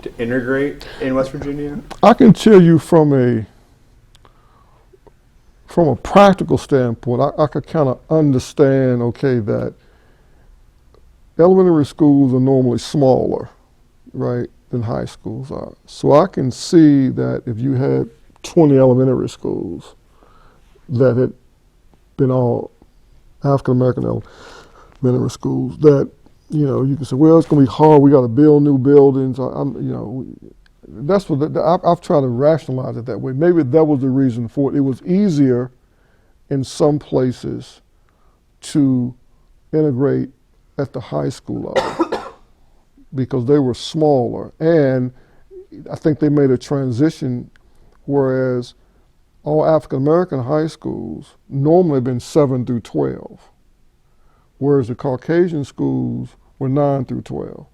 to integrate in West Virginia? I can tell you from a practical standpoint, I could kind of understand, okay, that elementary schools are normally smaller, right, than high schools are. So I can see that if you had 20 elementary schools that had been all African American elementary schools, that you can say, well, it's going to be hard. We got to build new buildings. That's what I've tried to rationalize it that way. Maybe that was the reason for it. It was easier in some places to integrate at the high school level because they were smaller. And I think they made a transition, whereas all African American high schools normally have been 7 through 12, whereas the Caucasian schools were 9 through 12.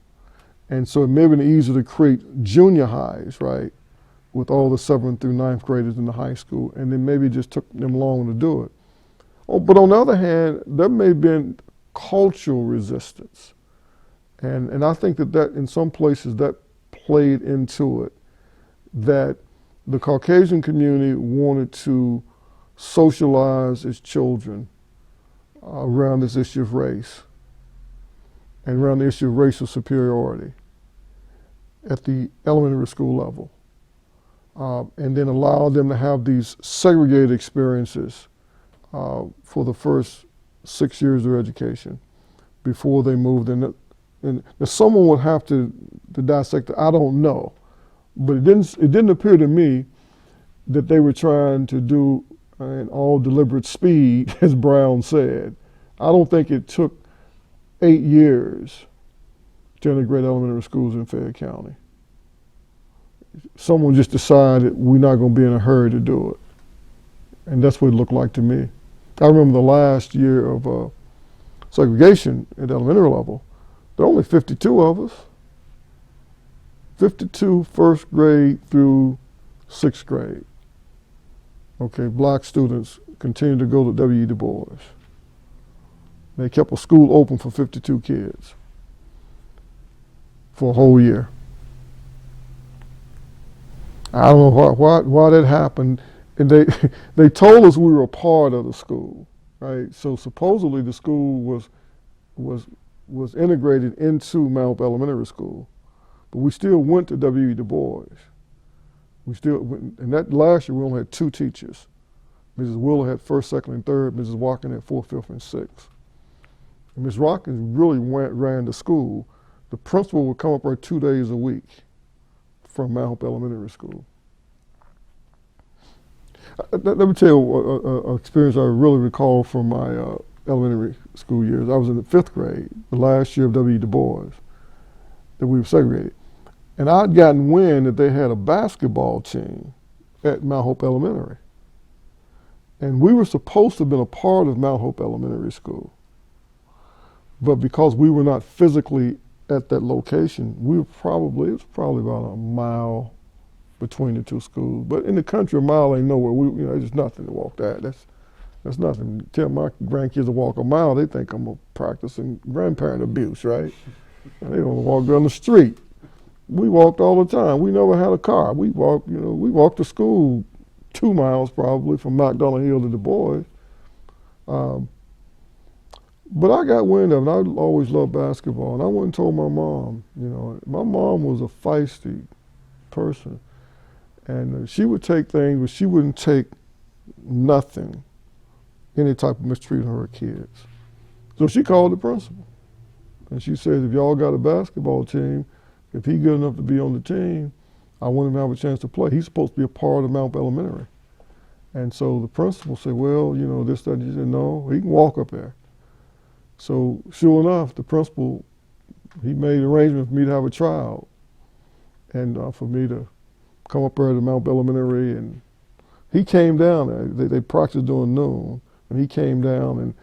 And so it may have been easier to create junior highs, right, with all the 7th through 9th graders in the high school, and then maybe it just took them longer to do it. Oh, but on the other hand, there may have been cultural resistance. And I think that in some places that played into it, that the Caucasian community wanted to socialize its children around this issue of race and around the issue of racial superiority at the elementary school level, and then allow them to have these segregated experiences for the first 6 years of their education before they moved in. And someone would have to dissect it. I don't know, but it didn't appear to me that they were trying to do in all deliberate speed, as Brown said. I don't think it took 8 years to integrate elementary schools in Fayette County. Someone just decided we're not going to be in a hurry to do it, and that's what it looked like to me. I remember the last year of segregation at the elementary level. There were only 52 of us. 52 first grade through 6th grade. Okay, black students continued to go to W.E. Du Bois. They kept a school open for 52 kids for a whole year. I don't know why that happened. And they told us we were a part of the school, right? So supposedly the school was integrated into Mount Hope Elementary School, but we still went to W.E. Du Bois. We still went, and that last year we only had 2 teachers. Mrs. Willer had 1st, 2nd, and 3rd. Mrs. Watkins had 4th, 5th, and 6th. And Ms. Watkins really ran the school. The principal would come up there 2 days a week from Mount Hope Elementary School. Let me tell you an experience I really recall from my elementary school years. I was in the 5th grade, the last year of W.E. Du Bois, that we were segregated. And I'd gotten wind that they had a basketball team at Mount Hope Elementary. And we were supposed to have been a part of Mount Hope Elementary School. But because we were not physically at that location, it was probably about a mile between the 2 schools. But in the country, a mile ain't nowhere. There's nothing to walk that. That's nothing. Tell my grandkids to walk a mile, they think I'm practicing grandparent abuse, right? And they don't walk down the street. We walked all the time. We never had a car. We walked to school 2 miles probably from McDonald Hill to Du Bois. But I got wind of it. I always loved basketball, and I went and told my mom. My mom was a feisty person, and she would take things, but she wouldn't take nothing, any type of mistreatment of her kids. So she called the principal, and she said, if y'all got a basketball team, if he's good enough to be on the team, I want him to have a chance to play. He's supposed to be a part of Mount Elementary. And so the principal said, well, this, that, and she said, no, he can walk up there. So sure enough, the principal, he made arrangements for me to have a tryout and for me to come up there to Mount Elementary. And he came down there. They practiced during noon, and he came down, and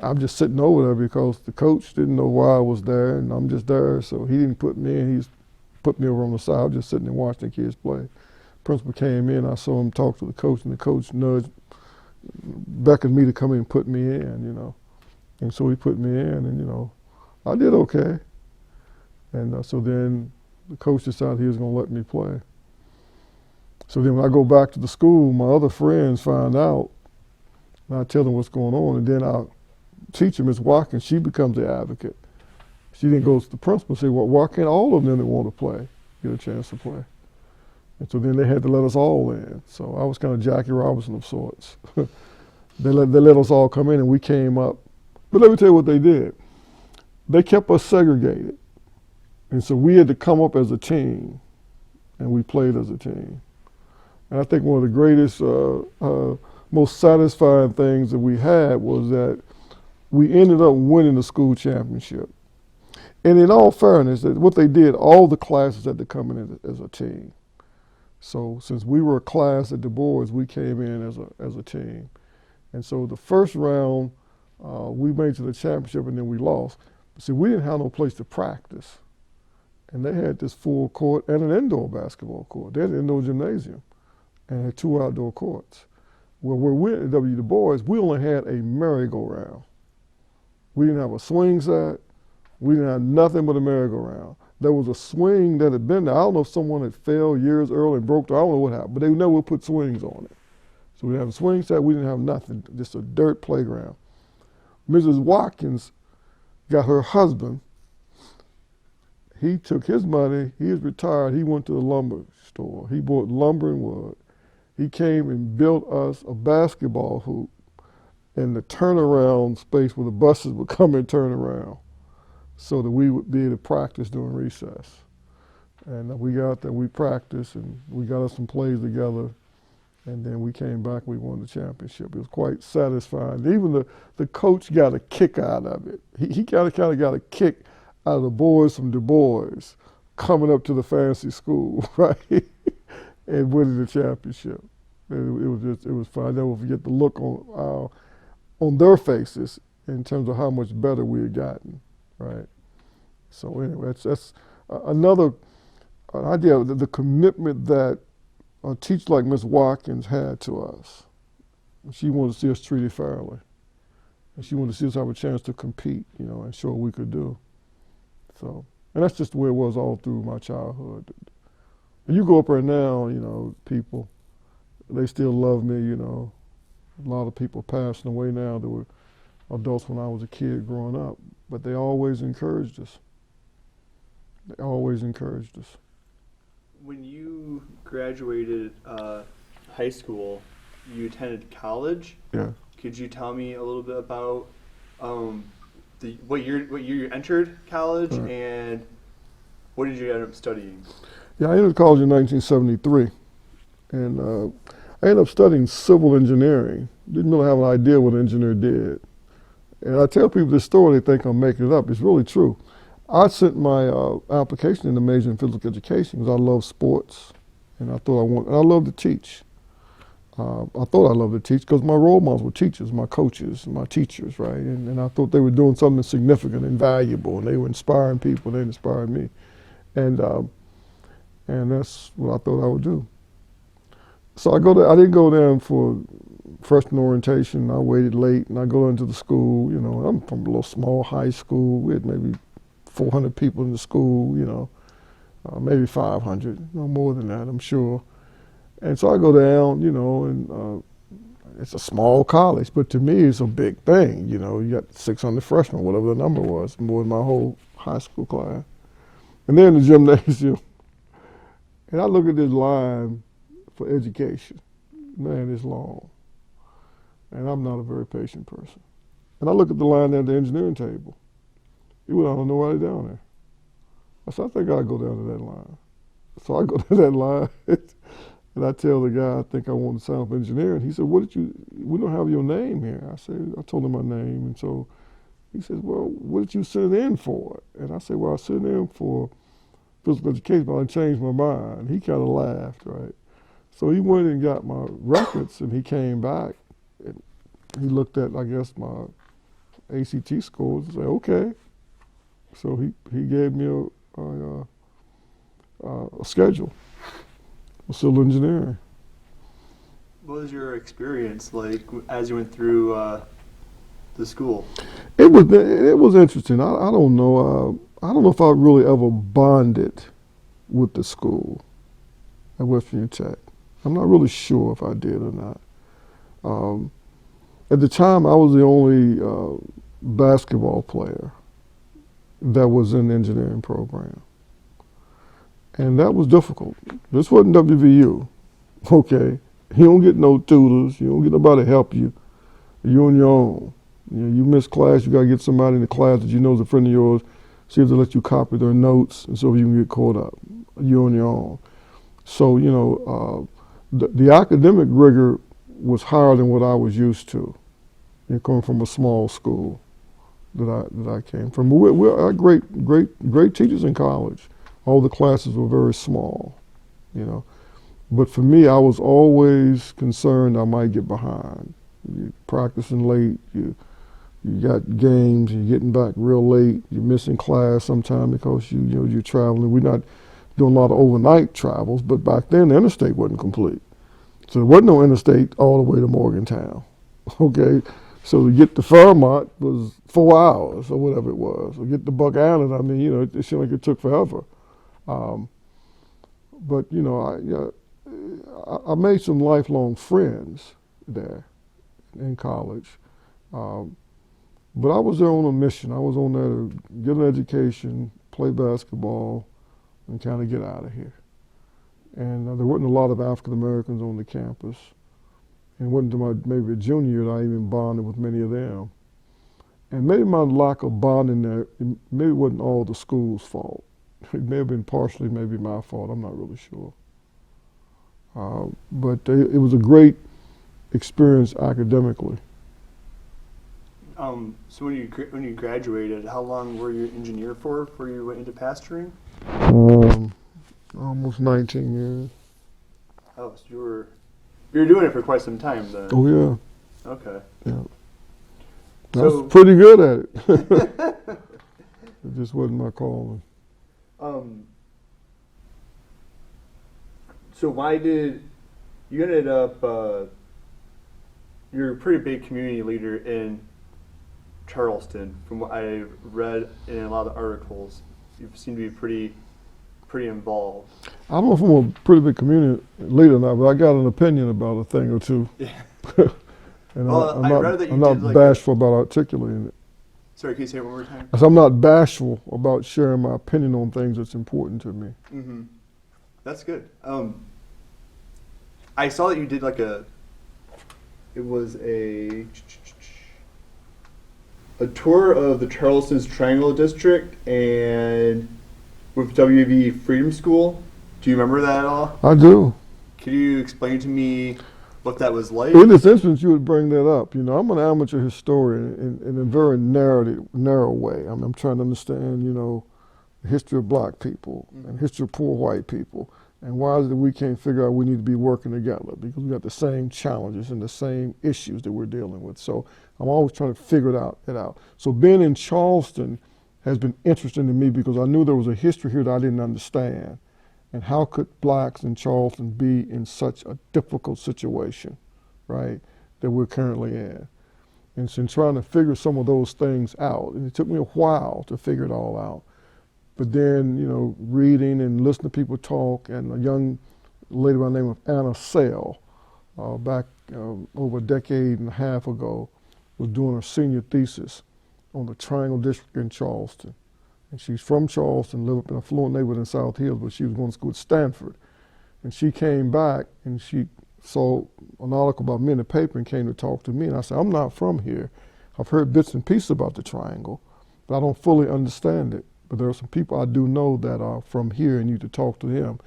I'm just sitting over there because the coach didn't know why I was there, and I'm just there, so he didn't put me in. He's put me over on the side. I was just sitting there watching the kids play. Principal came in, I saw him talk to the coach, and the coach beckoned me to come in and put me in, And so he put me in, and, I did okay. And so then the coach decided he was going to let me play. So then when I go back to the school, my other friends find out, and I tell them what's going on, and then our teacher, Ms. Watkins, she becomes the advocate. She then goes to the principal and says, well, why can't all of them that want to play get a chance to play? And so then they had to let us all in. So I was kind of Jackie Robinson of sorts. They let us all come in, and we came up. But let me tell you what they did. They kept us segregated. And so we had to come up as a team, and we played as a team. And I think one of the greatest, most satisfying things that we had was that we ended up winning the school championship. And in all fairness, what they did, all the classes had to come in as a team. So since we were a class at Du Bois, we came in as a team. And so the first round, we made it to the championship and then we lost. But see, we didn't have no place to practice. And they had this full court and an indoor basketball court. They had an indoor gymnasium and had 2 outdoor courts. Well, where we at W. Du Bois, we only had a merry-go-round. We didn't have a swing set. We didn't have nothing but a merry-go-round. There was a swing that had been there. I don't know if someone had fell years early and broke. I don't know what happened, but they never would put swings on it. So we didn't have a swing set. We didn't have nothing, just a dirt playground. Mrs. Watkins got her husband. He took his money. He was retired. He went to the lumber store. He bought lumber and wood. He came and built us a basketball hoop in the turnaround space where the buses would come and turn around so that we would be able to practice during recess. And we got there, we practiced, and we got us some plays together. And then we came back, we won the championship. It was quite satisfying. Even the coach got a kick out of it. He kind of got a kick out of the boys from Du Bois coming up to the fancy school, right? And winning the championship. It was fun. I never forget the look on their faces in terms of how much better we had gotten, right? So anyway, that's another idea of the commitment that a teacher like Miss Watkins had to us. She wanted to see us treated fairly. And she wanted to see us have a chance to compete, and show what we could do. So, and that's just the way it was all through my childhood. And you go up there now, people, they still love me, A lot of people passing away now that were adults when I was a kid growing up, but they always encouraged us. They always encouraged us. When you graduated high school, you attended college. Yeah. Could you tell me a little bit about what year you entered college, Right. and what did you end up studying? Yeah, I entered college in 1973, and I ended up studying civil engineering. Didn't really have an idea what an engineer did. And I tell people this story, they think I'm making it up. It's really true. I sent my application in to major in physical education because I love sports, and I love to teach. I thought I loved to teach because my role models were teachers, my coaches, my teachers, right? And I thought they were doing something significant and valuable, and they were inspiring people, and they inspired me. And that's what I thought I would do. So I didn't go down for freshman orientation. I waited late, and I go into the school. I'm from a little small high school. We had maybe 400 people in the school. Maybe 500, no more than that, I'm sure. And so I go down, and it's a small college, but to me it's a big thing. You got 600 freshmen, whatever the number was, more than my whole high school class. And they're in the gymnasium, and I look at this line for education. Man, it's long. And I'm not a very patient person. And I look at the line there at the engineering table. It went, I don't know why they're down there. I said, I think I'll go down to that line. So I go to that line, and I tell the guy, I think I want to sign up for engineering. He said, we don't have your name here. I told him my name, and so he says, well, what did you send in for? And I said, well, I sent in for physical education, but I changed my mind. He kind of laughed, right? So he went and got my records, and he came back, and he looked at, I guess, my ACT scores and said, okay. So he gave me a schedule for civil engineering. What was your experience like as you went through the school? It was interesting. I don't know. I don't know if I really ever bonded with the school at West Virginia Tech. I'm not really sure if I did or not. At the time, I was the only basketball player that was in the engineering program. And that was difficult. This wasn't WVU, okay? You don't get no tutors. You don't get nobody to help you. You're on your own. You miss class, you got to get somebody in the class that you know is a friend of yours, see if they let you copy their notes, and so you can get caught up. You're on your own. So, the academic rigor was higher than what I was used to, coming from a small school. that I came from. But I had great teachers in college. All the classes were very small, you know. But for me, I was always concerned I might get behind. You're practicing late, you got games, you're getting back real late, you're missing class sometime because you're traveling. We're not doing a lot of overnight travels, but back then the interstate wasn't complete. So there wasn't no interstate all the way to Morgantown. Okay? So to get to Fairmont was 4 hours or whatever it was. To get to Buck Island, I mean, it seemed like it took forever. But I made some lifelong friends there in college. But I was there on a mission. I was on there to get an education, play basketball, and kind of get out of here. And there wasn't a lot of African Americans on the campus. And it wasn't until maybe a junior year that I even bonded with many of them. And maybe my lack of bonding there, maybe it wasn't all the school's fault. It may have been partially maybe my fault. I'm not really sure. But it was a great experience academically. So when you graduated, how long were you an engineer for before you went into pastoring? Almost 19 years. Oh, so you were doing it for quite some time then. Oh yeah. Okay. Yeah. I So was pretty good at it. It just wasn't my calling. So why did you ended up? You're a pretty big community leader in Charleston, from what I read in a lot of the articles. You seem to be pretty involved. I don't know if I'm a pretty big community leader now, but I got an opinion about a thing or two. Yeah. And Well, I read that you I'm not did like bashful about articulating it. Sorry, can you say it one more time? So I'm not bashful about sharing my opinion on things that's important to me. Mm-hmm. That's good. I saw that you did like it was a tour of the Charleston's Triangle District and with WV Freedom School. Do you remember that at all? I do. Could you explain to me what that was like? In this instance, you would bring that up. I'm an amateur historian in a very narrow way. I'm trying to understand, the history of black people and history of poor white people. And why is it we can't figure out we need to be working together? Because we got the same challenges and the same issues that we're dealing with. So I'm always trying to figure it out. So being in Charleston has been interesting to me because I knew there was a history here that I didn't understand. And how could blacks in Charleston be in such a difficult situation, right, that we're currently in? And so in trying to figure some of those things out, and it took me a while to figure it all out. But then, reading and listening to people talk, and a young lady by the name of Anna Sale, back over a decade and a half ago, was doing her senior thesis on the Triangle District in Charleston. And she's from Charleston, lived up in a affluent neighborhood in South Hills, but she was going to school at Stanford. And she came back and she saw an article about me in the paper and came to talk to me. And I said, I'm not from here. I've heard bits and pieces about the Triangle, but I don't fully understand it. But there are some people I do know that are from here and you to talk to them.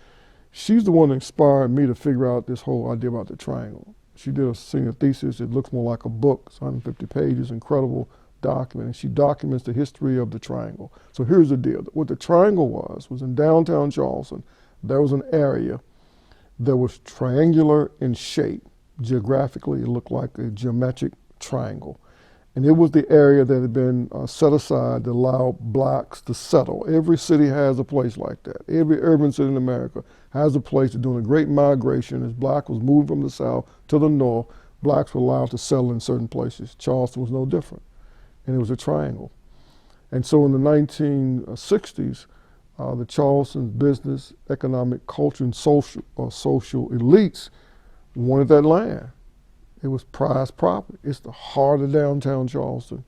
She's the one that inspired me to figure out this whole idea about the Triangle. She did a senior thesis. It looks more like a book. It's 150 pages, incredible document. And she documents the history of the Triangle. So here's the deal. What the Triangle was in downtown Charleston, there was an area that was triangular in shape. Geographically, it looked like a geometric triangle. And it was the area that had been set aside to allow blacks to settle. Every city has a place like that. Every urban city in America has a place to doing a great migration. As black was moving from the south to the north, blacks were allowed to settle in certain places. Charleston was no different. And it was a triangle. And so in the 1960s, the Charleston business, economic, culture, and social elites wanted that land. It was prized property. It's the heart of downtown Charleston.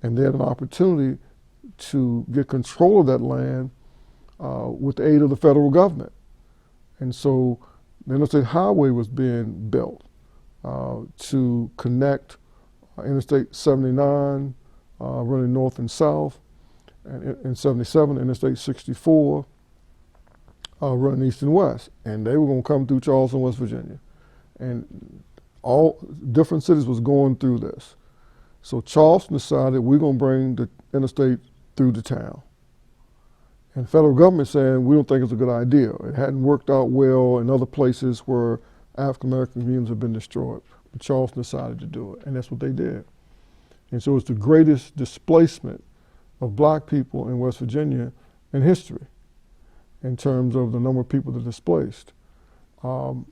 And they had an opportunity to get control of that land with the aid of the federal government. And so the Interstate Highway was being built to connect Interstate 79, running north and south, and in 77, Interstate 64, running east and west. And they were going to come through Charleston, West Virginia. And all different cities was going through this. So Charleston decided we're going to bring the interstate through the town. And the federal government saying we don't think it's a good idea. It hadn't worked out well in other places where African American communities have been destroyed. But Charleston decided to do it, and that's what they did. And so it's the greatest displacement of black people in West Virginia in history in terms of the number of people that are displaced. And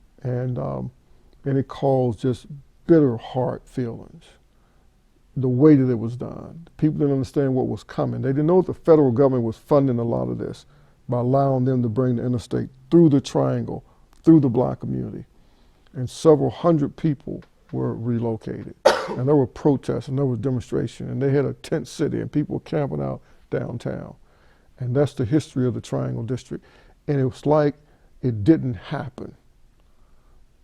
it caused just bitter heart feelings. The way that it was done. People didn't understand what was coming. They didn't know that the federal government was funding a lot of this by allowing them to bring the interstate through the triangle, through the black community. And several hundred people were relocated. And there were protests and there was demonstration, and they had a tent city and people were camping out downtown. And that's the history of the Triangle District. And it was like it didn't happen.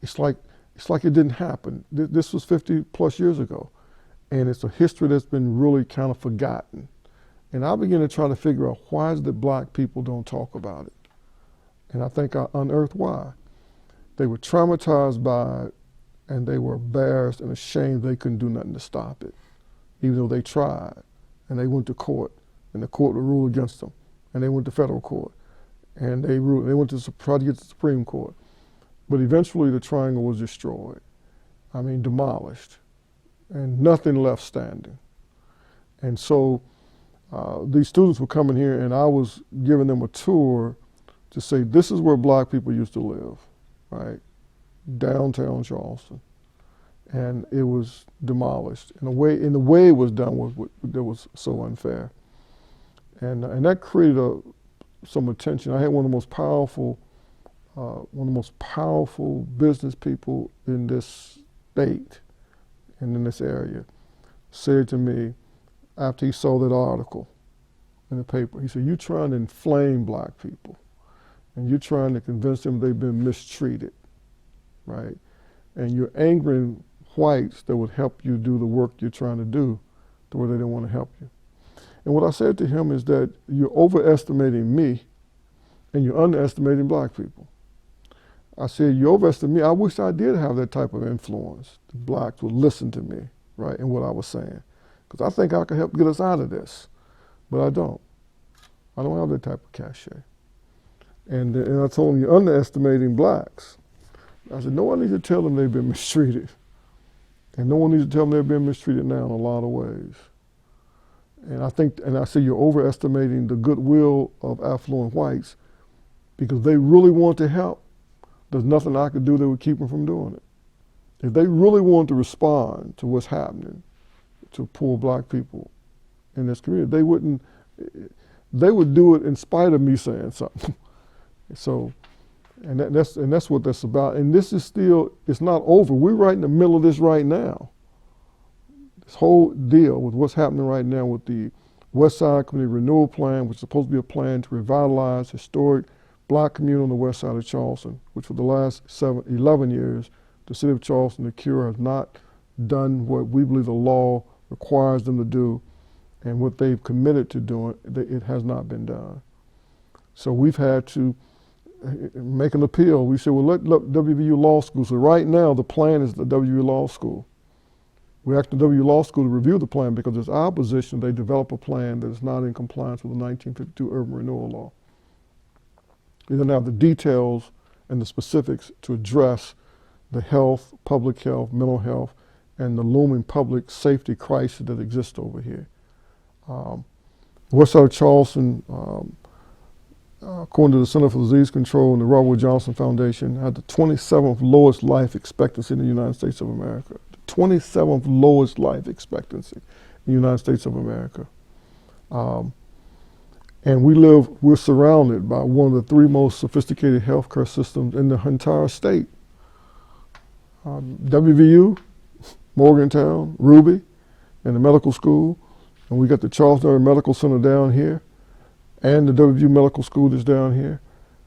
It's like it didn't happen. This was 50 plus years ago. And it's a history that's been really kind of forgotten. And I began to try to figure out why is it that black people don't talk about it? And I think I unearthed why. They were traumatized by it, and they were embarrassed and ashamed they couldn't do nothing to stop it, even though they tried. And they went to court, and the court would rule against them. And they went to federal court, and they went to try to get to the Supreme Court. But eventually the triangle was destroyed. I mean, demolished. And nothing left standing. And so these students were coming here, and I was giving them a tour to say, this is where black people used to live, right? Downtown Charleston. And it was demolished. And the way it was done was so unfair. And that created some attention. I had one of the most powerful business people in this state and in this area said to me after he saw that article in the paper, he said, you're trying to inflame black people and you're trying to convince them they've been mistreated, right? And you're angering whites that would help you do the work you're trying to do to where they don't want to help you. And what I said to him is that you're overestimating me and you're underestimating black people. I said, you overestimate me. I wish I did have that type of influence. The blacks would listen to me, right, in what I was saying. Because I think I could help get us out of this. But I don't. I don't have that type of cachet. And I told him, you're underestimating blacks. I said, no one needs to tell them they've been mistreated. And no one needs to tell them they've been mistreated now in a lot of ways. And I said, you're overestimating the goodwill of affluent whites because they really want to help. There's nothing I could do that would keep them from doing it. If they really want to respond to what's happening to poor black people in this community, they would do it in spite of me saying something. So, and that's what that's about. And this is still, it's not over. We're right in the middle of this right now. This whole deal with what's happening right now with the West Side Community Renewal Plan, which is supposed to be a plan to revitalize historic black community on the west side of Charleston, which for the last 11 years, the city of Charleston, the Cure, has not done what we believe the law requires them to do, and what they've committed to doing, it has not been done. So we've had to make an appeal. We said, well, let WVU Law School. So right now, the plan is the WVU Law School. We asked the WVU Law School to review the plan because it's our position they develop a plan that is not in compliance with the 1952 Urban Renewal Law. We don't have the details and the specifics to address the health, public health, mental health, and the looming public safety crisis that exists over here. West side of Charleston, according to the Center for Disease Control and the Robert Wood Johnson Foundation, had the 27th lowest life expectancy in the United States of America. The 27th lowest life expectancy in the United States of America. And we're surrounded by one of the three most sophisticated healthcare systems in the entire state. WVU, Morgantown, Ruby, and the medical school. And we got the Charleston Area Medical Center down here, and the WVU Medical School that's down here.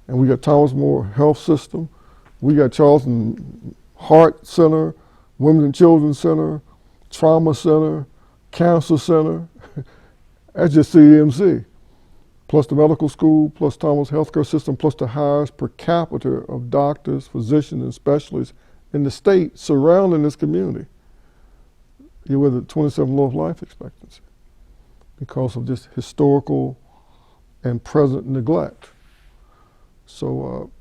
And we got Thomas More Health System. We got Charleston Heart Center, Women and Children's Center, Trauma Center, Cancer Center. That's just CMC. Plus the medical school, plus Thomas Healthcare System, plus the highest per capita of doctors, physicians, and specialists in the state surrounding this community. You're with a 27 lowest life expectancy because of just historical and present neglect. So,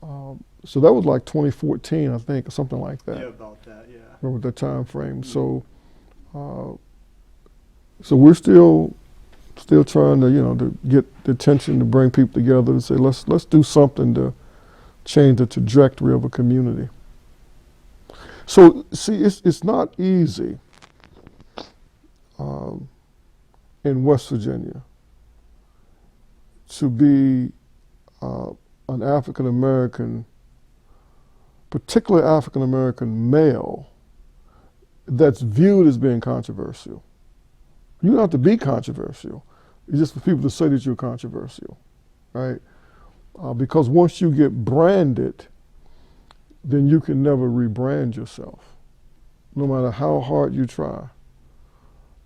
so that was like 2014, I think, or something like that. Yeah, about that. Yeah. Remember the time frame. So, so we're still trying to, to get the attention, to bring people together and say, let's do something to change the trajectory of a community. So see, it's not easy in West Virginia to be an African American, particularly African American male, that's viewed as being controversial. You don't have to be controversial. It's just for people to say that you're controversial, right? Because once you get branded, then you can never rebrand yourself, no matter how hard you try.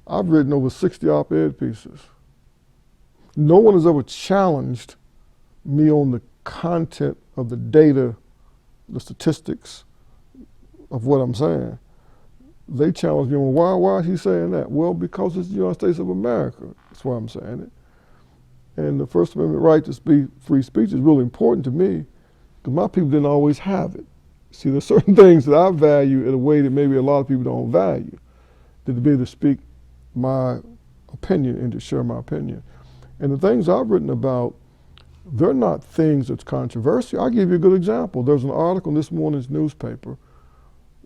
I've written over 60 op-ed pieces. No one has ever challenged me on the content of the data, the statistics of what I'm saying. They challenge me on, why is he saying that? Well, because it's the United States of America. That's why I'm saying it. And the First Amendment right to free speech is really important to me because my people didn't always have it. See, there's certain things that I value in a way that maybe a lot of people don't value. That to be able to speak my opinion and to share my opinion. And the things I've written about, they're not things that's controversial. I'll give you a good example. There's an article in this morning's newspaper,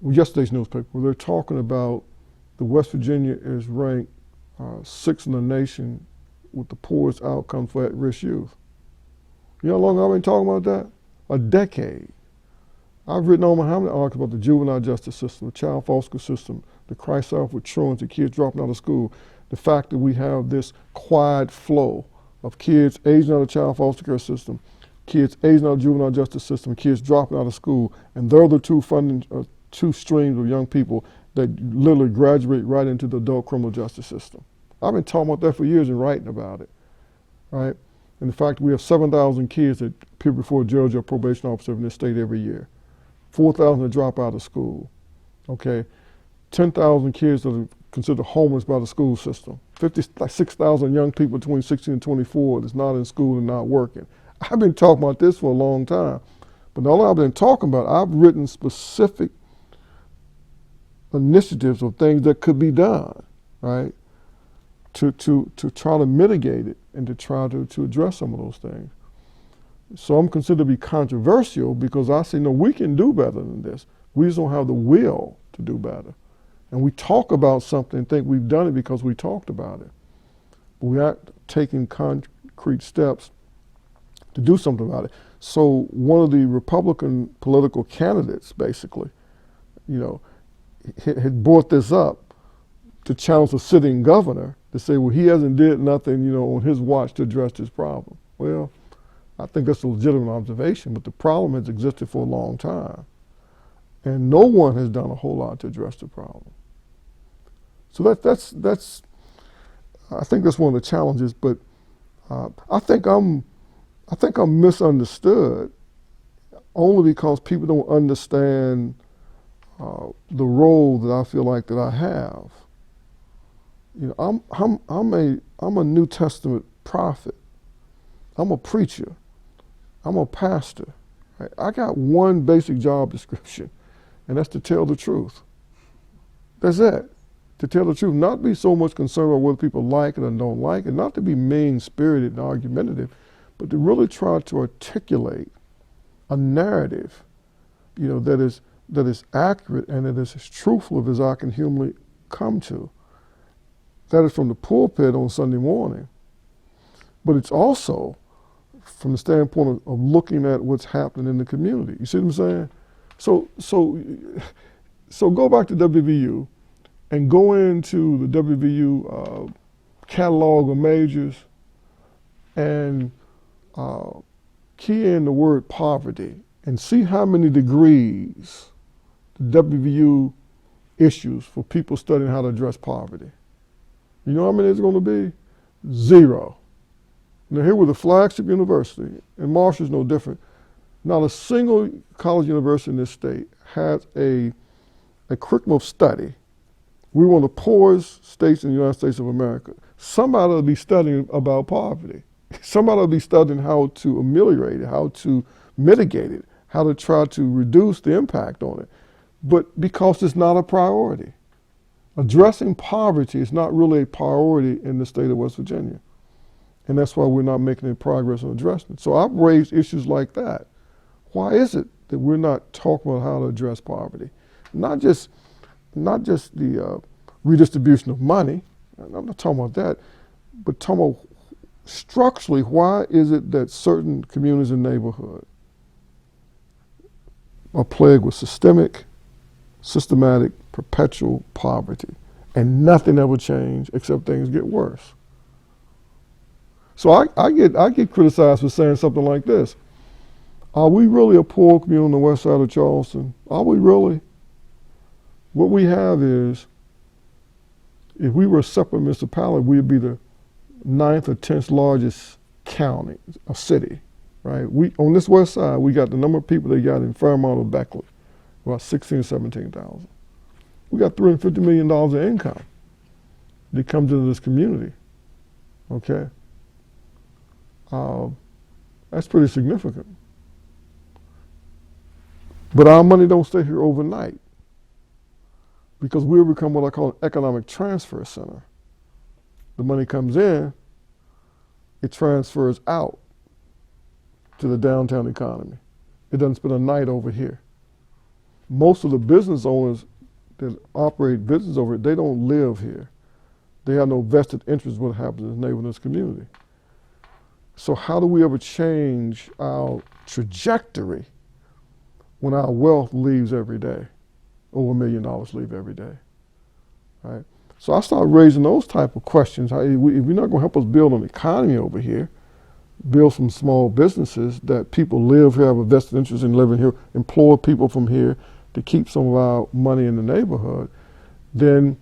yesterday's newspaper, where they're talking about the West Virginia is ranked 6th in the nation with the poorest outcome for at-risk youth. You know how long I've been talking about that? A decade. I've written over how many articles about the juvenile justice system, the child foster system, the crisis with truancy, kids dropping out of school, the fact that we have this quiet flow of kids aging out of the child foster care system, kids aging out of the juvenile justice system, kids dropping out of school, and they're the two streams of young people that literally graduate right into the adult criminal justice system. I've been talking about that for years and writing about it, right? And the fact that we have 7,000 kids that appear before a judge or probation officer in this state every year. 4,000 that drop out of school, okay? 10,000 kids that are considered homeless by the school system. 56,000 young people between 16 and 24 that's not in school and not working. I've been talking about this for a long time. But all I've been talking about, I've written specific initiatives of things that could be done, right? To try to mitigate it and to try to address some of those things. So I'm considered to be controversial because I say, no, we can do better than this. We just don't have the will to do better. And we talk about something and think we've done it because we talked about it. But we aren't taking concrete steps to do something about it. So one of the Republican political candidates, basically, had brought this up to challenge the sitting governor to say, well, he hasn't did nothing, on his watch to address this problem. Well, I think that's a legitimate observation, but the problem has existed for a long time. And no one has done a whole lot to address the problem. So that's I think that's one of the challenges, but I think I'm misunderstood only because people don't understand the role that I feel like that I have. I'm a New Testament prophet. I'm a preacher. I'm a pastor. Right? I got one basic job description, and that's to tell the truth. That's it. To tell the truth, not be so much concerned about whether people like it or don't like it, not to be mean-spirited and argumentative, but to really try to articulate a narrative, that is accurate and that is as truthful as I can humanly come to. That is from the pulpit on Sunday morning. But it's also from the standpoint of looking at what's happening in the community. You see what I'm saying? So go back to WVU and go into the WVU catalog of majors and key in the word poverty and see how many degrees the WVU issues for people studying how to address poverty. You know how many it's going to be? 0. Now here with the flagship university, and Marshall's no different, not a single college university in this state has a curriculum of study We're one of the poorest states in the United States of America. Somebody will be studying about poverty. Somebody will be studying how to ameliorate it, how to mitigate it, how to try to reduce the impact on it. But because it's not a priority. Addressing poverty is not really a priority in the state of West Virginia. And that's why we're not making any progress on addressing it. So I've raised issues like that. Why is it that we're not talking about how to address poverty? Not just the redistribution of money, I'm not talking about that, but talking about structurally, why is it that certain communities and neighborhoods are plagued with systematic, perpetual poverty, and nothing ever changes except things get worse? So I get criticized for saying something like this. Are we really a poor community on the west side of Charleston? Are we really? What we have is, if we were a separate municipality, we'd be the 9th or 10th largest county, a city, right? On this west side, we got the number of people they got in Fairmont or Beckley, about 16,000 or 17,000. We got $350 million in income that comes into this community, okay? That's pretty significant. But our money don't stay here overnight, because we'll become what I call an economic transfer center. The money comes in, it transfers out to the downtown economy. It doesn't spend a night over here. Most of the business owners that operate business over here, they don't live here. They have no vested interest in what happens in the neighborhood community. So how do we ever change our trajectory when our wealth leaves every day? Over $1 million leave every day, right? So I started raising those type of questions. If you're not going to help us build an economy over here, build some small businesses that people live here, have a vested interest in living here, employ people from here to keep some of our money in the neighborhood, then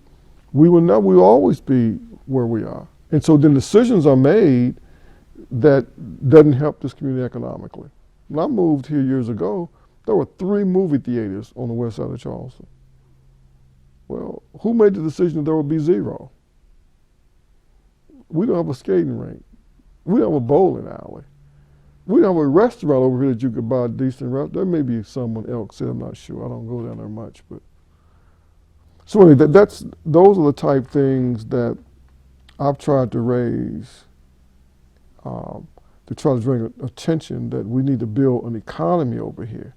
we will always be where we are. And so then decisions are made that doesn't help this community economically. When I moved here years ago, there were 3 movie theaters on the west side of Charleston. Well, who made the decision that there would be 0? We don't have a skating rink. We don't have a bowling alley. We don't have a restaurant over here that you could buy a decent restaurant. There may be some on Elk City, I'm not sure. I don't go down there much, but. So anyway, those are the type things that I've tried to raise to try to bring attention that we need to build an economy over here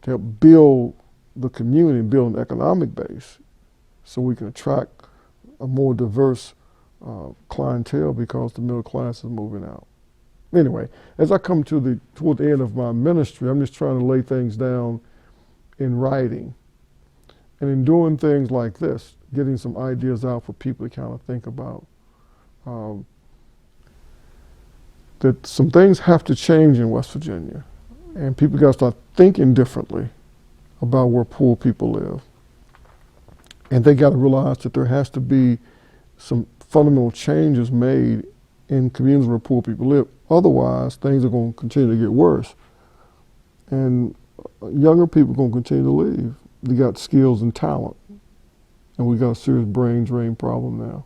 to help build the community and build an economic base so we can attract a more diverse clientele, because the middle class is moving out. Anyway, as I come toward the end of my ministry, I'm just trying to lay things down in writing. And in doing things like this, getting some ideas out for people to kind of think about, that some things have to change in West Virginia. And people got to start thinking differently about where poor people live. And they got to realize that there has to be some fundamental changes made in communities where poor people live. Otherwise, things are going to continue to get worse. And younger people are going to continue to leave. They got skills and talent. And we got a serious brain drain problem now.